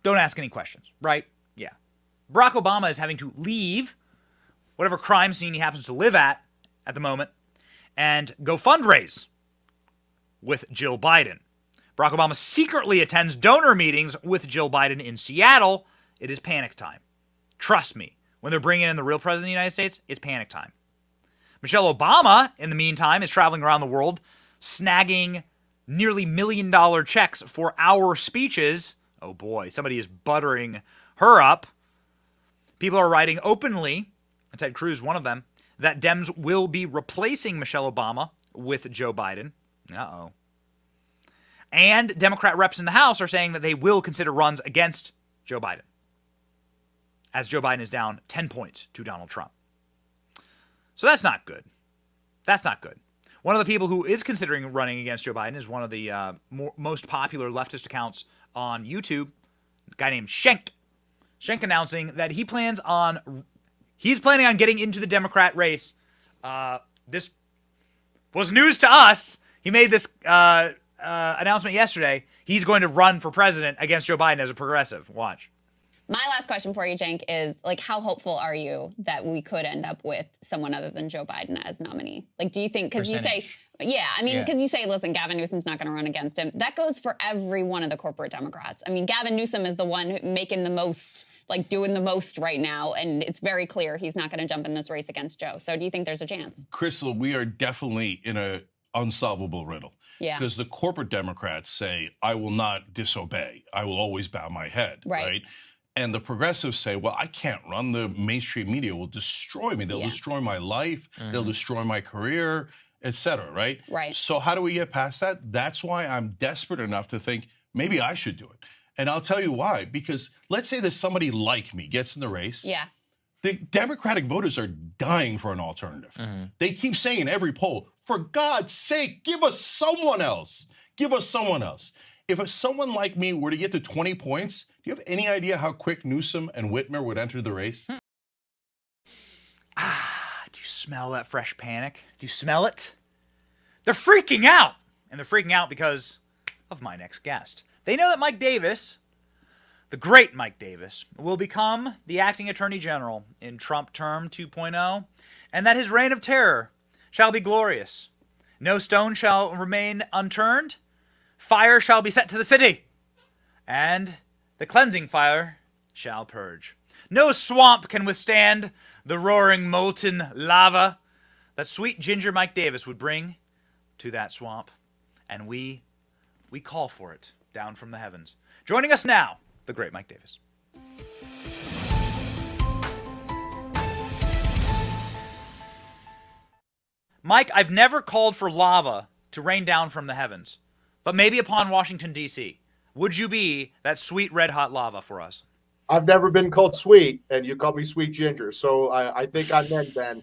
I: don't ask any questions, right? Yeah. Barack Obama is having to leave whatever crime scene he happens to live at the moment and go fundraise with Jill Biden. Barack Obama secretly attends donor meetings with Jill Biden in Seattle. It is panic time. Trust me. When they're bringing in the real president of the United States, it's panic time. Michelle Obama, in the meantime, is traveling around the world, snagging nearly $1 million checks for our speeches. Oh boy, somebody is buttering her up. People are writing openly, Ted Cruz, one of them, that Dems will be replacing Michelle Obama with Joe Biden. Uh-oh. And Democrat reps in the House are saying that they will consider runs against Joe Biden, as Joe Biden is down 10 points to Donald Trump. So that's not good. That's not good. One of the people who is considering running against Joe Biden is one of the most popular leftist accounts on YouTube, a guy named Schenk. Schenk announcing that he's planning on getting into the Democrat race. This was news to us. He made this announcement yesterday. He's going to run for president against Joe Biden as a progressive. Watch.
W: My last question for you, Cenk, is how hopeful are you that we could end up with someone other than Joe Biden as nominee? Do you think, because you say, because you say, listen, Gavin Newsom's not going to run against him. That goes for every one of the corporate Democrats. I mean, Gavin Newsom is the one making the most, doing the most right now. And it's very clear he's not going to jump in this race against Joe. So do you think there's a chance?
X: Crystal, we are definitely in an unsolvable riddle.
W: Yeah.
X: Because the corporate Democrats say, I will not disobey. I will always bow my head. Right? And the progressives say, well, I can't run. The mainstream media will destroy me. They'll destroy my life. They'll destroy my career, et cetera, right?
W: Right.
X: So how do we get past that? That's why I'm desperate enough to think maybe I should do it. And I'll tell you why. Because let's say that somebody like me gets in the race.
W: Yeah.
X: The Democratic voters are dying for an alternative. They keep saying in every poll, for God's sake, give us someone else. Give us someone else. If someone like me were to get to 20 points, do you have any idea how quick Newsom and Whitmer would enter the race?
I: Do you smell that fresh panic? Do you smell it? They're freaking out. And they're freaking out because of my next guest. They know that Mike Davis, the great Mike Davis, will become the acting attorney general in Trump term 2.0, and that his reign of terror shall be glorious. No stone shall remain unturned. Fire shall be set to the city, and the cleansing fire shall purge. No swamp can withstand the roaring molten lava that sweet ginger Mike Davis would bring to that swamp. And we call for it down from the heavens. Joining us now, the great Mike Davis. Mike, I've never called for lava to rain down from the heavens, but maybe upon Washington, D.C. Would you be that sweet red hot lava for us?
B: I've never been called sweet, and you call me Sweet Ginger, so I think I'm in, Ben.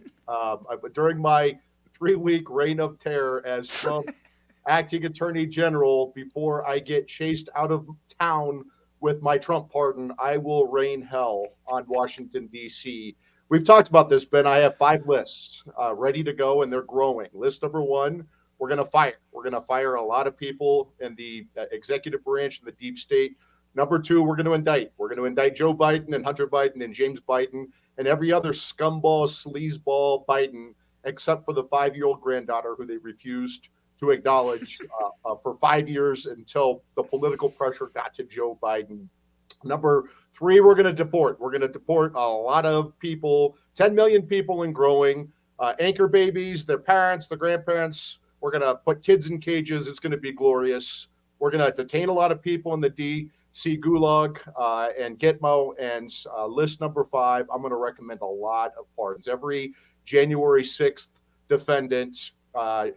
B: During my 3-week reign of terror as Trump acting attorney general, before I get chased out of town with my Trump pardon, I will rain hell on Washington, D.C. We've talked about this, Ben. I have 5 lists ready to go, and they're growing. List number 1, we're going to fire. We're going to fire a lot of people in the executive branch and the deep state. Number 2, we're going to indict. We're going to indict Joe Biden and Hunter Biden and James Biden and every other scumball, sleazeball Biden, except for the 5-year-old granddaughter who they refused to acknowledge for 5 years until the political pressure got to Joe Biden. Number 3, we're going to deport. We're going to deport a lot of people, 10 million people and growing, anchor babies, their parents, their grandparents. We're going to put kids in cages. It's going to be glorious. We're going to detain a lot of people in the DC Gulag and Gitmo. And list number 5, I'm going to recommend a lot of pardons. Every January 6th defendant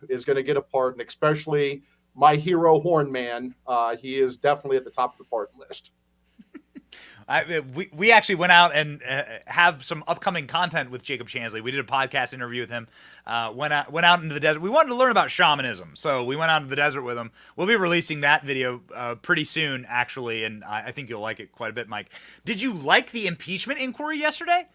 B: is going to get a pardon, especially my hero Hornman. He is definitely at the top of the pardon list.
I: We actually went out and have some upcoming content with Jacob Chansley. We did a podcast interview with him. Went out into the desert. We wanted to learn about shamanism, so we went out into the desert with him. We'll be releasing that video pretty soon, actually, and I think you'll like it quite a bit, Mike. Did you like the impeachment inquiry yesterday?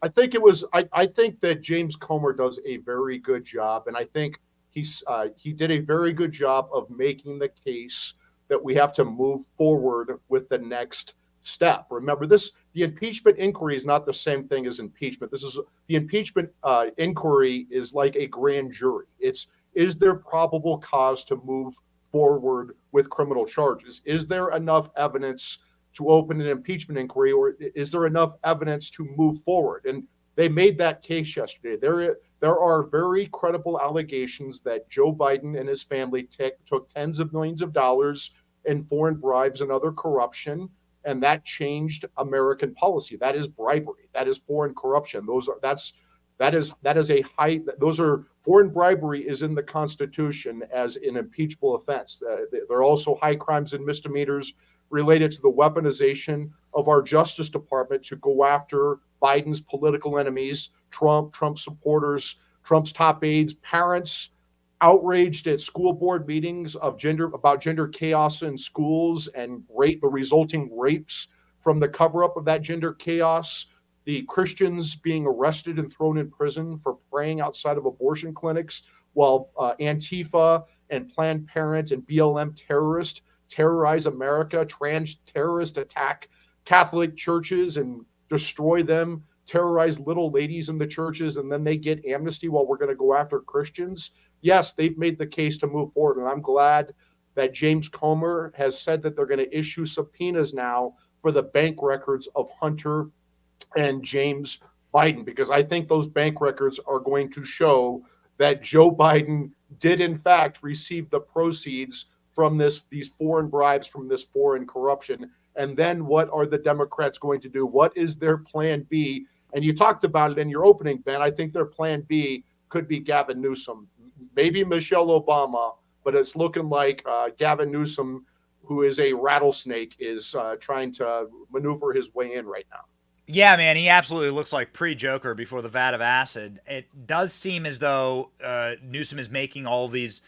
B: I think it was. I think that James Comer does a very good job, and I think he did a very good job of making the case that we have to move forward with the next step. Remember, the impeachment inquiry is not the same thing as impeachment. The impeachment inquiry is like a grand jury. Is there probable cause to move forward with criminal charges? Is there enough evidence to open an impeachment inquiry, or is there enough evidence to move forward? And they made that case yesterday. There are very credible allegations that Joe Biden and his family took tens of millions of dollars in foreign bribes and other corruption, and that changed American policy. That is bribery. That is foreign corruption. Foreign bribery is in the Constitution as an impeachable offense. There are also high crimes and misdemeanors related to the weaponization of our Justice Department to go after Biden's political enemies, Trump supporters, Trump's top aides, parents outraged at school board meetings about gender chaos in schools and the resulting rapes from the cover-up of that gender chaos, the Christians being arrested and thrown in prison for praying outside of abortion clinics, while Antifa and Planned Parenthood and BLM terrorists terrorize America, trans terrorists attack Catholic churches and destroy them, terrorize little ladies in the churches, and then they get amnesty while we're going to go after Christians. Yes, they've made the case to move forward, and I'm glad that James Comer has said that they're going to issue subpoenas now for the bank records of Hunter and James Biden, because I think those bank records are going to show that Joe Biden did in fact receive the proceeds from these foreign bribes, from this foreign corruption. And then what are the Democrats going to do? What is their plan B? And you talked about it in your opening, Ben. I think their plan B could be Gavin Newsom, maybe Michelle Obama, but it's looking like Gavin Newsom, who is a rattlesnake, is trying to maneuver his way in right now.
I: Yeah, man, he absolutely looks like pre-Joker before the vat of acid. It does seem as though Newsom is making all these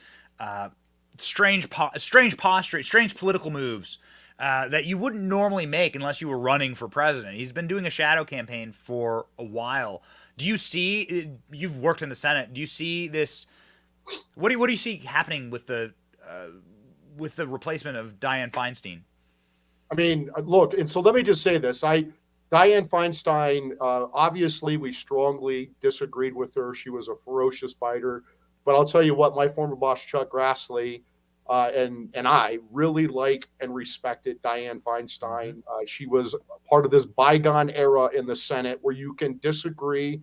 I: strange political moves that you wouldn't normally make unless you were running for president. He's been doing a shadow campaign for a while. Do you see? You've worked in the Senate. Do you see this? What do you see happening with the replacement of Dianne Feinstein?
B: I mean, look, and so let me just say this. Dianne Feinstein, obviously, we strongly disagreed with her. She was a ferocious fighter. But I'll tell you what, my former boss, Chuck Grassley, and I really like and respected Dianne Feinstein. She was part of this bygone era in the Senate where you can disagree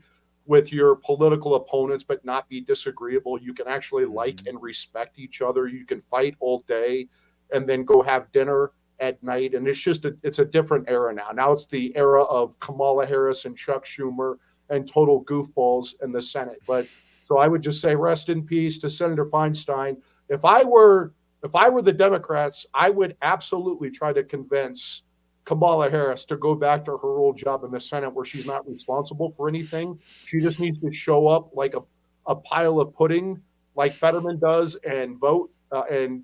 B: with your political opponents but not be disagreeable. You can actually like and respect each other. You can fight all day and then go have dinner at night. And it's a different era now. Now it's the era of Kamala Harris and Chuck Schumer and total goofballs in the Senate. But so I would just say rest in peace to Senator Feinstein. If I were the Democrats, I would absolutely try to convince Kamala Harris to go back to her old job in the Senate where she's not responsible for anything. She just needs to show up like a pile of pudding like Fetterman does and vote. And,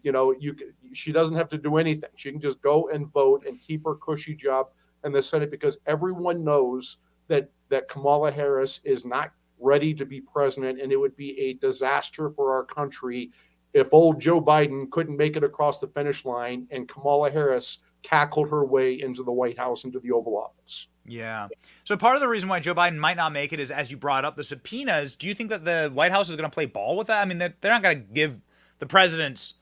B: she doesn't have to do anything. She can just go and vote and keep her cushy job in the Senate because everyone knows that Kamala Harris is not ready to be president, and it would be a disaster for our country if old Joe Biden couldn't make it across the finish line and Kamala Harris cackled her way into the White House, into the Oval Office.
I: Yeah. So part of the reason why Joe Biden might not make it is, as you brought up, the subpoenas. Do you think that the White House is going to play ball with that? I mean, they're not going to give the president's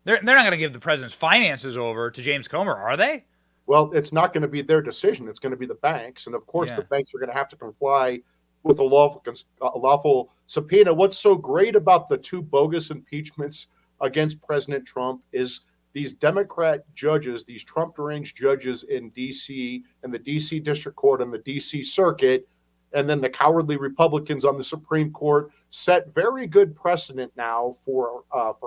I: they're not going to give the president's finances over to James Comer, are they?
B: Well, it's not going to be their decision. It's going to be the banks, and of course, the banks are going to have to comply with a lawful subpoena. What's so great about the two bogus impeachments against President Trump is these Democrat judges, these Trump deranged judges in D.C. and the D.C. District Court and the D.C. Circuit, and then the cowardly Republicans on the Supreme Court set very good precedent now for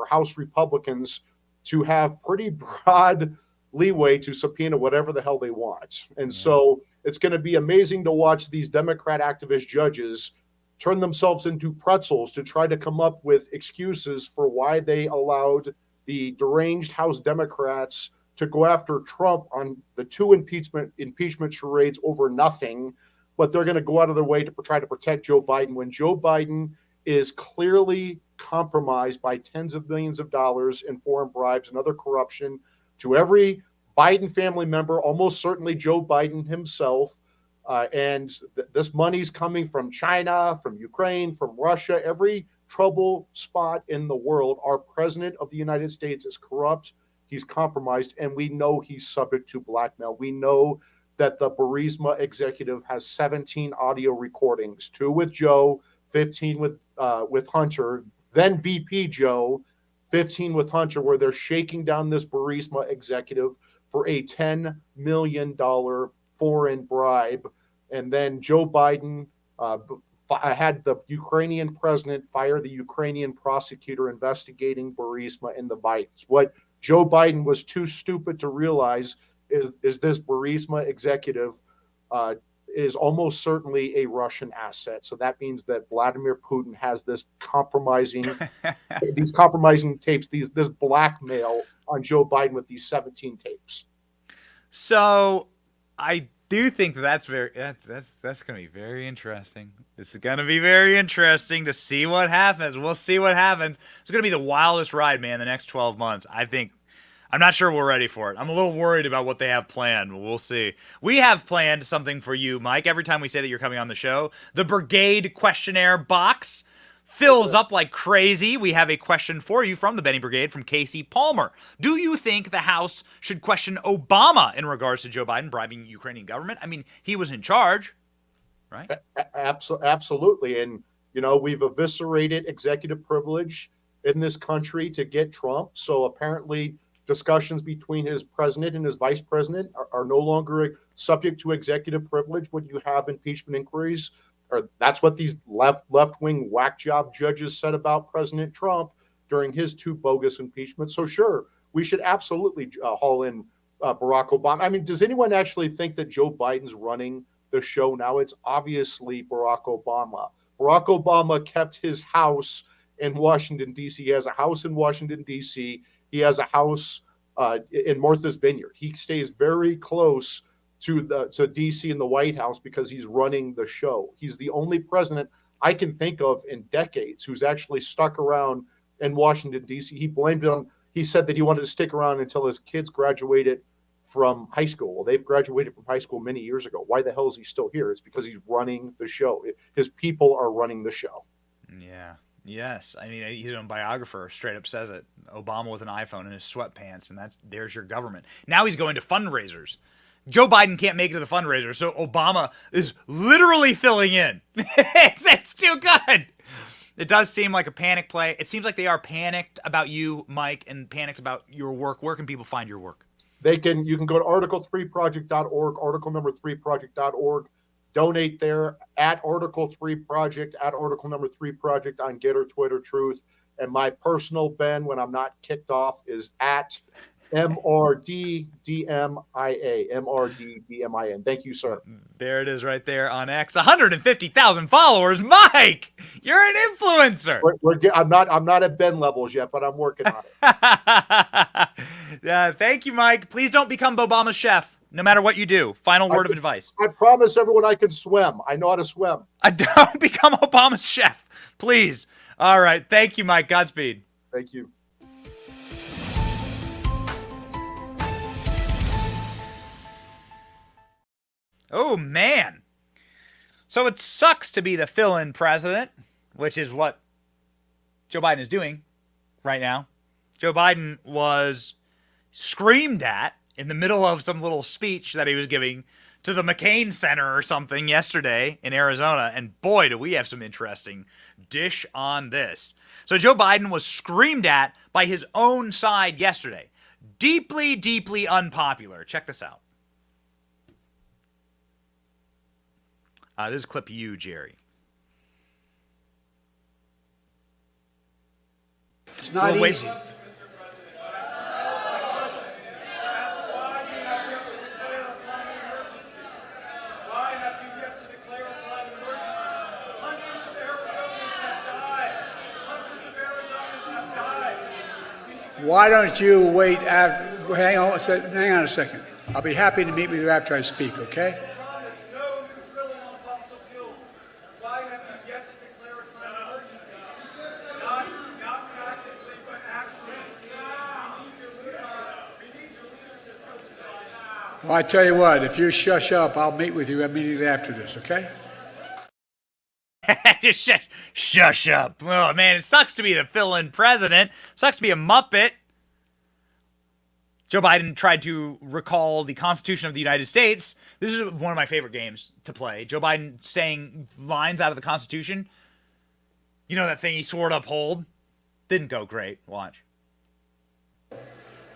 B: House Republicans to have pretty broad leeway to subpoena whatever the hell they want. And so it's going to be amazing to watch these Democrat activist judges turn themselves into pretzels to try to come up with excuses for why they allowed the deranged House Democrats to go after Trump on the two impeachment charades over nothing, but they're going to go out of their way to try to protect Joe Biden when Joe Biden is clearly compromised by tens of millions of dollars in foreign bribes and other corruption to every Biden family member, almost certainly Joe Biden himself. This money's coming from China, from Ukraine, from Russia, every trouble spot in the world. Our president of the United States is corrupt. He's compromised, and we know he's subject to blackmail. We know that the Burisma executive has 17 audio recordings, 2 with Joe, 15 with Hunter, then VP Joe, 15 with Hunter, where they're shaking down this Burisma executive for a $10 million foreign bribe. And then Joe Biden had the Ukrainian president fire the Ukrainian prosecutor investigating Burisma in the Bidens. What Joe Biden was too stupid to realize is this Burisma executive is almost certainly a Russian asset. So that means that Vladimir Putin has this these compromising tapes, this blackmail on Joe Biden with these 17 tapes.
I: So I do think that's going to be very interesting. This is going to be very interesting to see what happens. We'll see what happens. It's going to be the wildest ride, man, the next 12 months. I'm not sure we're ready for it. I'm a little worried about what they have planned, but we'll see. We have planned something for you, Mike. Every time we say that you're coming on the show, the Brigade questionnaire box fills up like crazy. We have a question for you from the Benny Brigade from Casey Palmer. Do you think the House should question Obama in regards to Joe Biden bribing the Ukrainian government? I mean, he was in charge, right?
B: Absolutely. And, we've eviscerated executive privilege in this country to get Trump. So apparently discussions between his president and his vice president are no longer subject to executive privilege when you have impeachment inquiries. Or that's what these left-wing whack job judges said about President Trump during his 2 bogus impeachments. So sure, we should absolutely haul in Barack Obama. I mean, does anyone actually think that Joe Biden's running the show now? It's obviously Barack Obama. Barack Obama kept his house in Washington, D.C. He has a house in Washington, D.C. He has a house in Martha's Vineyard. He stays very close to DC and the White House because he's running the show. He's the only president I can think of in decades who's actually stuck around in Washington, D.C. He blamed it on, he said that he wanted to stick around until his kids graduated from high school. Well, they've graduated from high school many years ago. Why the hell is he still here? It's because he's running the show. His people are running the show.
I: Yeah. Yes. I mean, his own biographer straight up says it. Obama with an iPhone in his sweatpants, and there's your government. Now he's going to fundraisers. Joe Biden can't make it to the fundraiser, so Obama is literally filling in. it's too good. It does seem like a panic play. It seems like they are panicked about you, Mike, and panicked about your work. Where can people find your work?
B: You can go to article3project.org, article number 3project.org. Donate there at Article 3 Project, at Article number 3 Project on Getter, Twitter, Truth. And my personal Ben, when I'm not kicked off, is at MRDDMIA, MRDDMIN. Thank you, sir.
I: There it is right there on X. 150,000 followers. Mike, you're an influencer.
B: I'm not at Ben levels yet, but I'm working on it.
I: Thank you, Mike. Please don't become Obama's chef, no matter what you do. Final word of advice.
B: I promise everyone I can swim. I know how to swim.
I: Don't become Obama's chef, please. All right. Thank you, Mike. Godspeed.
B: Thank you.
I: Oh, man. So it sucks to be the fill-in president, which is what Joe Biden is doing right now. Joe Biden was screamed at in the middle of some little speech that he was giving to the McCain Center or something yesterday in Arizona. And boy, do we have some interesting dish on this. So Joe Biden was screamed at by his own side yesterday. Deeply, deeply unpopular. Check this out. This is clip you, Jerry.
C: It's not easy. Why don't you wait after, hang on a second. I'll be happy to meet with you after I speak, okay? Well, I tell you what, if you shush up, I'll meet with you immediately after this, okay?
I: Just shush up. Oh, man, it sucks to be the fill-in president. Sucks to be a Muppet. Joe Biden tried to recall the Constitution of the United States. This is one of my favorite games to play. Joe Biden saying lines out of the Constitution. You know that thing he swore to uphold? Didn't go great. Watch.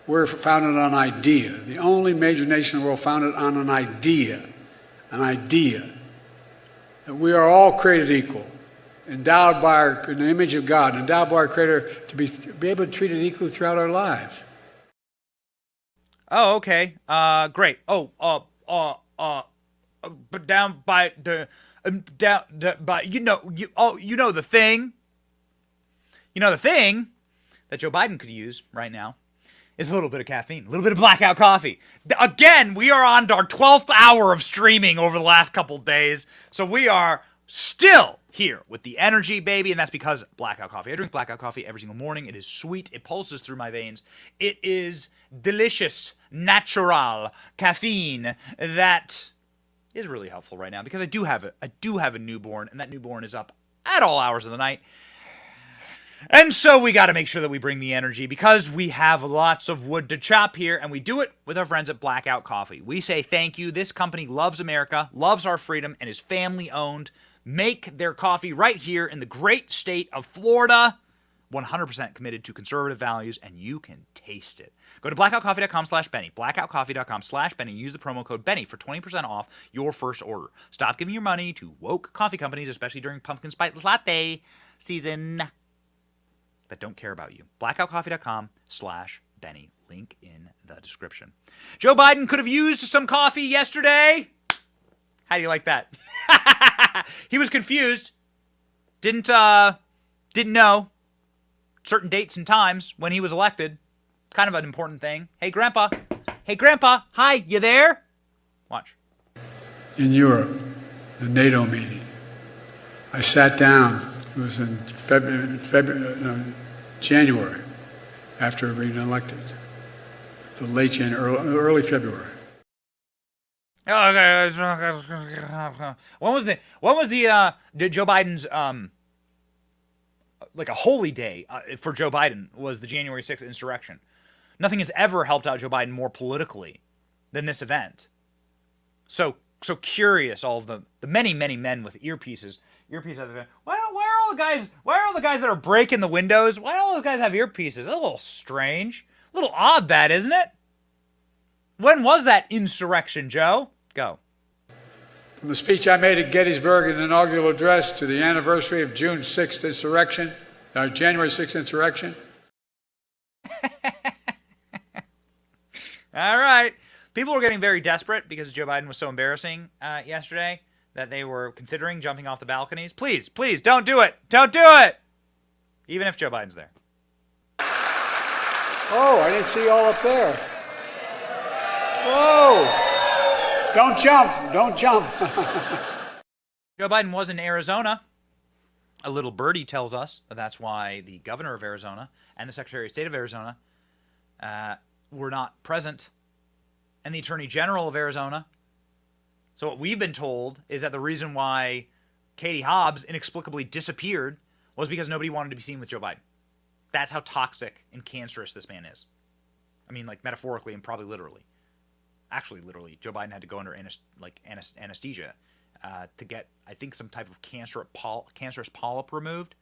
C: We're founded on idea. The only major nation in the world founded on an idea. An idea. That we are all created equal. Endowed by in the image of God. Endowed by our Creator to be able to treat it equally throughout our lives.
I: Oh, okay. Great. But down by the you know the thing. You know the thing that Joe Biden could use right now is a little bit of caffeine, a little bit of blackout coffee. Again, we are on our 12th hour of streaming over the last couple days, so we are still here with the energy, baby, and that's because blackout coffee. I drink blackout coffee every single morning. It is sweet. It pulses through my veins. It is delicious, natural caffeine that is really helpful right now because I do have a newborn, and that newborn is up at all hours of the night. And so we got to make sure that we bring the energy because we have lots of wood to chop here, and we do it with our friends at Blackout Coffee. We say thank you. This company loves America, loves our freedom, and is family-owned. Make their coffee right here in the great state of Florida. 100% committed to conservative values, and you can taste it. Go to blackoutcoffee.com/Benny, blackoutcoffee.com/Benny. Use the promo code Benny for 20% off your first order. Stop giving your money to woke coffee companies, especially during pumpkin spice latte season, that don't care about you. blackoutcoffee.com/Benny. Link in the description. Joe Biden could have used some coffee yesterday. How do you like that? He was confused. Didn't know certain dates and times when he was elected. Kind of an important thing. Hey, Grandpa. Hi, you there? Watch.
C: In Europe, the NATO meeting. I sat down. It was in January, after being elected. The late January, early February.
I: When was Joe Biden's like a holy day for Joe Biden was the January 6th insurrection. Nothing has ever helped out Joe Biden more politically than this event. So curious, all of the many men with earpieces. Well, why are all the guys that are breaking the windows? Why do all those guys have earpieces? A little strange. A little odd, that, isn't it? When was that insurrection, Joe? Go.
C: From the speech I made at Gettysburg in the inaugural address to the anniversary of June 6th insurrection, January 6th insurrection.
I: All right. People were getting very desperate because Joe Biden was so embarrassing yesterday that they were considering jumping off the balconies. Please, don't do it. Don't do it. Even if Joe Biden's there.
C: Oh, I didn't see you all up there. Whoa. Don't jump. Don't jump.
I: Joe Biden was in Arizona. A little birdie tells us that's why the governor of Arizona and the Secretary of State of Arizona were not present, and the Attorney General of Arizona. So what we've been told is that the reason why Katie Hobbs inexplicably disappeared was because nobody wanted to be seen with Joe Biden. That's how toxic and cancerous this man is. I mean, like, metaphorically and probably literally. Actually, literally, Joe Biden had to go under anesthesia to get, I think, some type of cancerous polyp removed.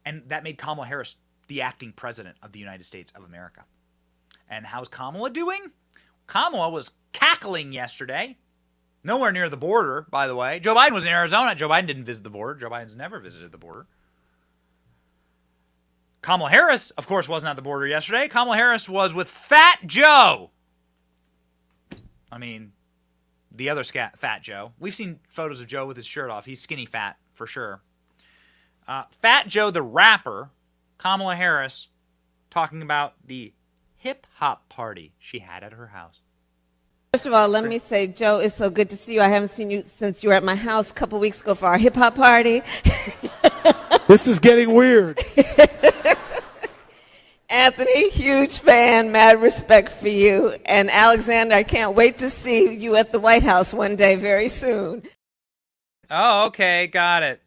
I: And that made Kamala Harris the acting president of the United States of America. And how's Kamala doing? Kamala was cackling yesterday. Nowhere near the border, by the way. Joe Biden was in Arizona. Joe Biden didn't visit the border. Joe Biden's never visited the border. Kamala Harris, of course, wasn't at the border yesterday. Kamala Harris was with Fat Joe. I mean, the other Fat Joe. We've seen photos of Joe with his shirt off. He's skinny fat, for sure. Fat Joe the rapper, Kamala Harris, talking about the hip-hop party she had at her house.
G: First of all, let me say, Joe, it's so good to see you. I haven't seen you since you were at my house a couple weeks ago for our hip-hop party.
H: This is getting weird.
G: Anthony, huge fan, mad respect for you. And Alexander, I can't wait to see you at the White House one day very soon.
I: Oh, okay, got it.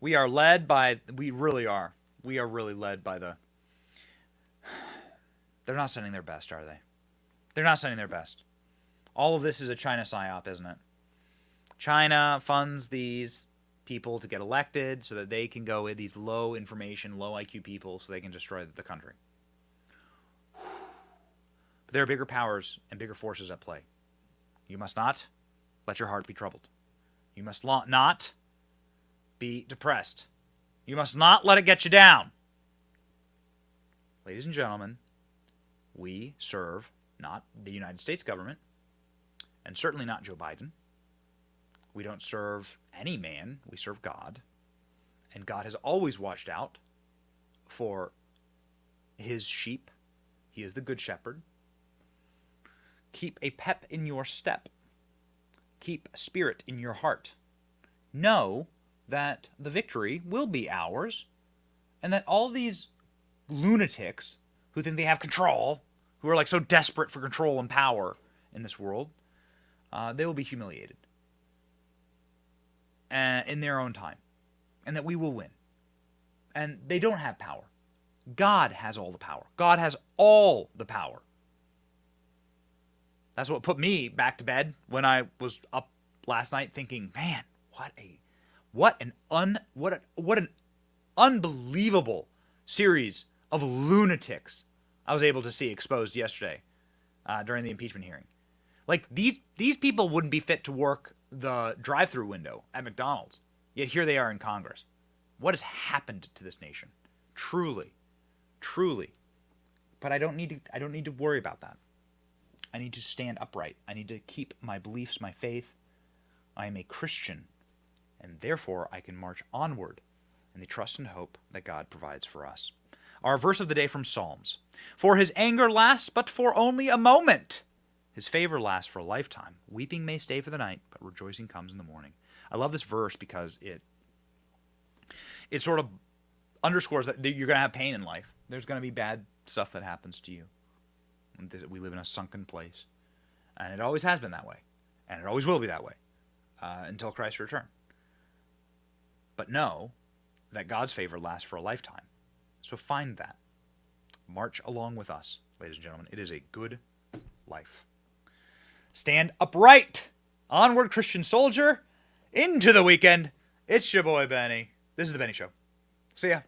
I: We are led by, we really are. We are really led by the, they're not sending their best, are they? They're not sending their best. All of this is a China psyop, isn't it? China funds these people to get elected so that they can go with these low information, low IQ people so they can destroy the country. But there are bigger powers and bigger forces at play. You must not let your heart be troubled. You must not be depressed. You must not let it get you down. Ladies and gentlemen, we serve not the United States government, and certainly not Joe Biden. We don't serve any man. We serve God. And God has always watched out for his sheep. He is the good shepherd. Keep a pep in your step. Keep spirit in your heart. Know that the victory will be ours, and that all these lunatics who think they have control, who are like so desperate for control and power in this world, they will be humiliated in their own time, and that we will win. And they don't have power. God has all the power. God has all the power. That's what put me back to bed when I was up last night thinking, man, what an unbelievable series of lunatics I was able to see exposed yesterday during the impeachment hearing. Like, these people wouldn't be fit to work the drive-through window at McDonald's, yet here they are in Congress. What has happened to this nation? Truly. But I don't need to worry about that. I need to stand upright. I need to keep my beliefs, my faith. I am a Christian, and therefore I can march onward in the trust and hope that God provides for us. Our verse of the day from Psalms. For his anger lasts but for only a moment. His favor lasts for a lifetime. Weeping may stay for the night, but rejoicing comes in the morning. I love this verse because it sort of underscores that you're going to have pain in life. There's going to be bad stuff that happens to you. We live in a sunken place. And it always has been that way. And it always will be that way until Christ's return. But know that God's favor lasts for a lifetime. So find that. March along with us, ladies and gentlemen. It is a good life. Stand upright. Onward, Christian soldier. Into the weekend. It's your boy, Benny. This is The Benny Show. See ya.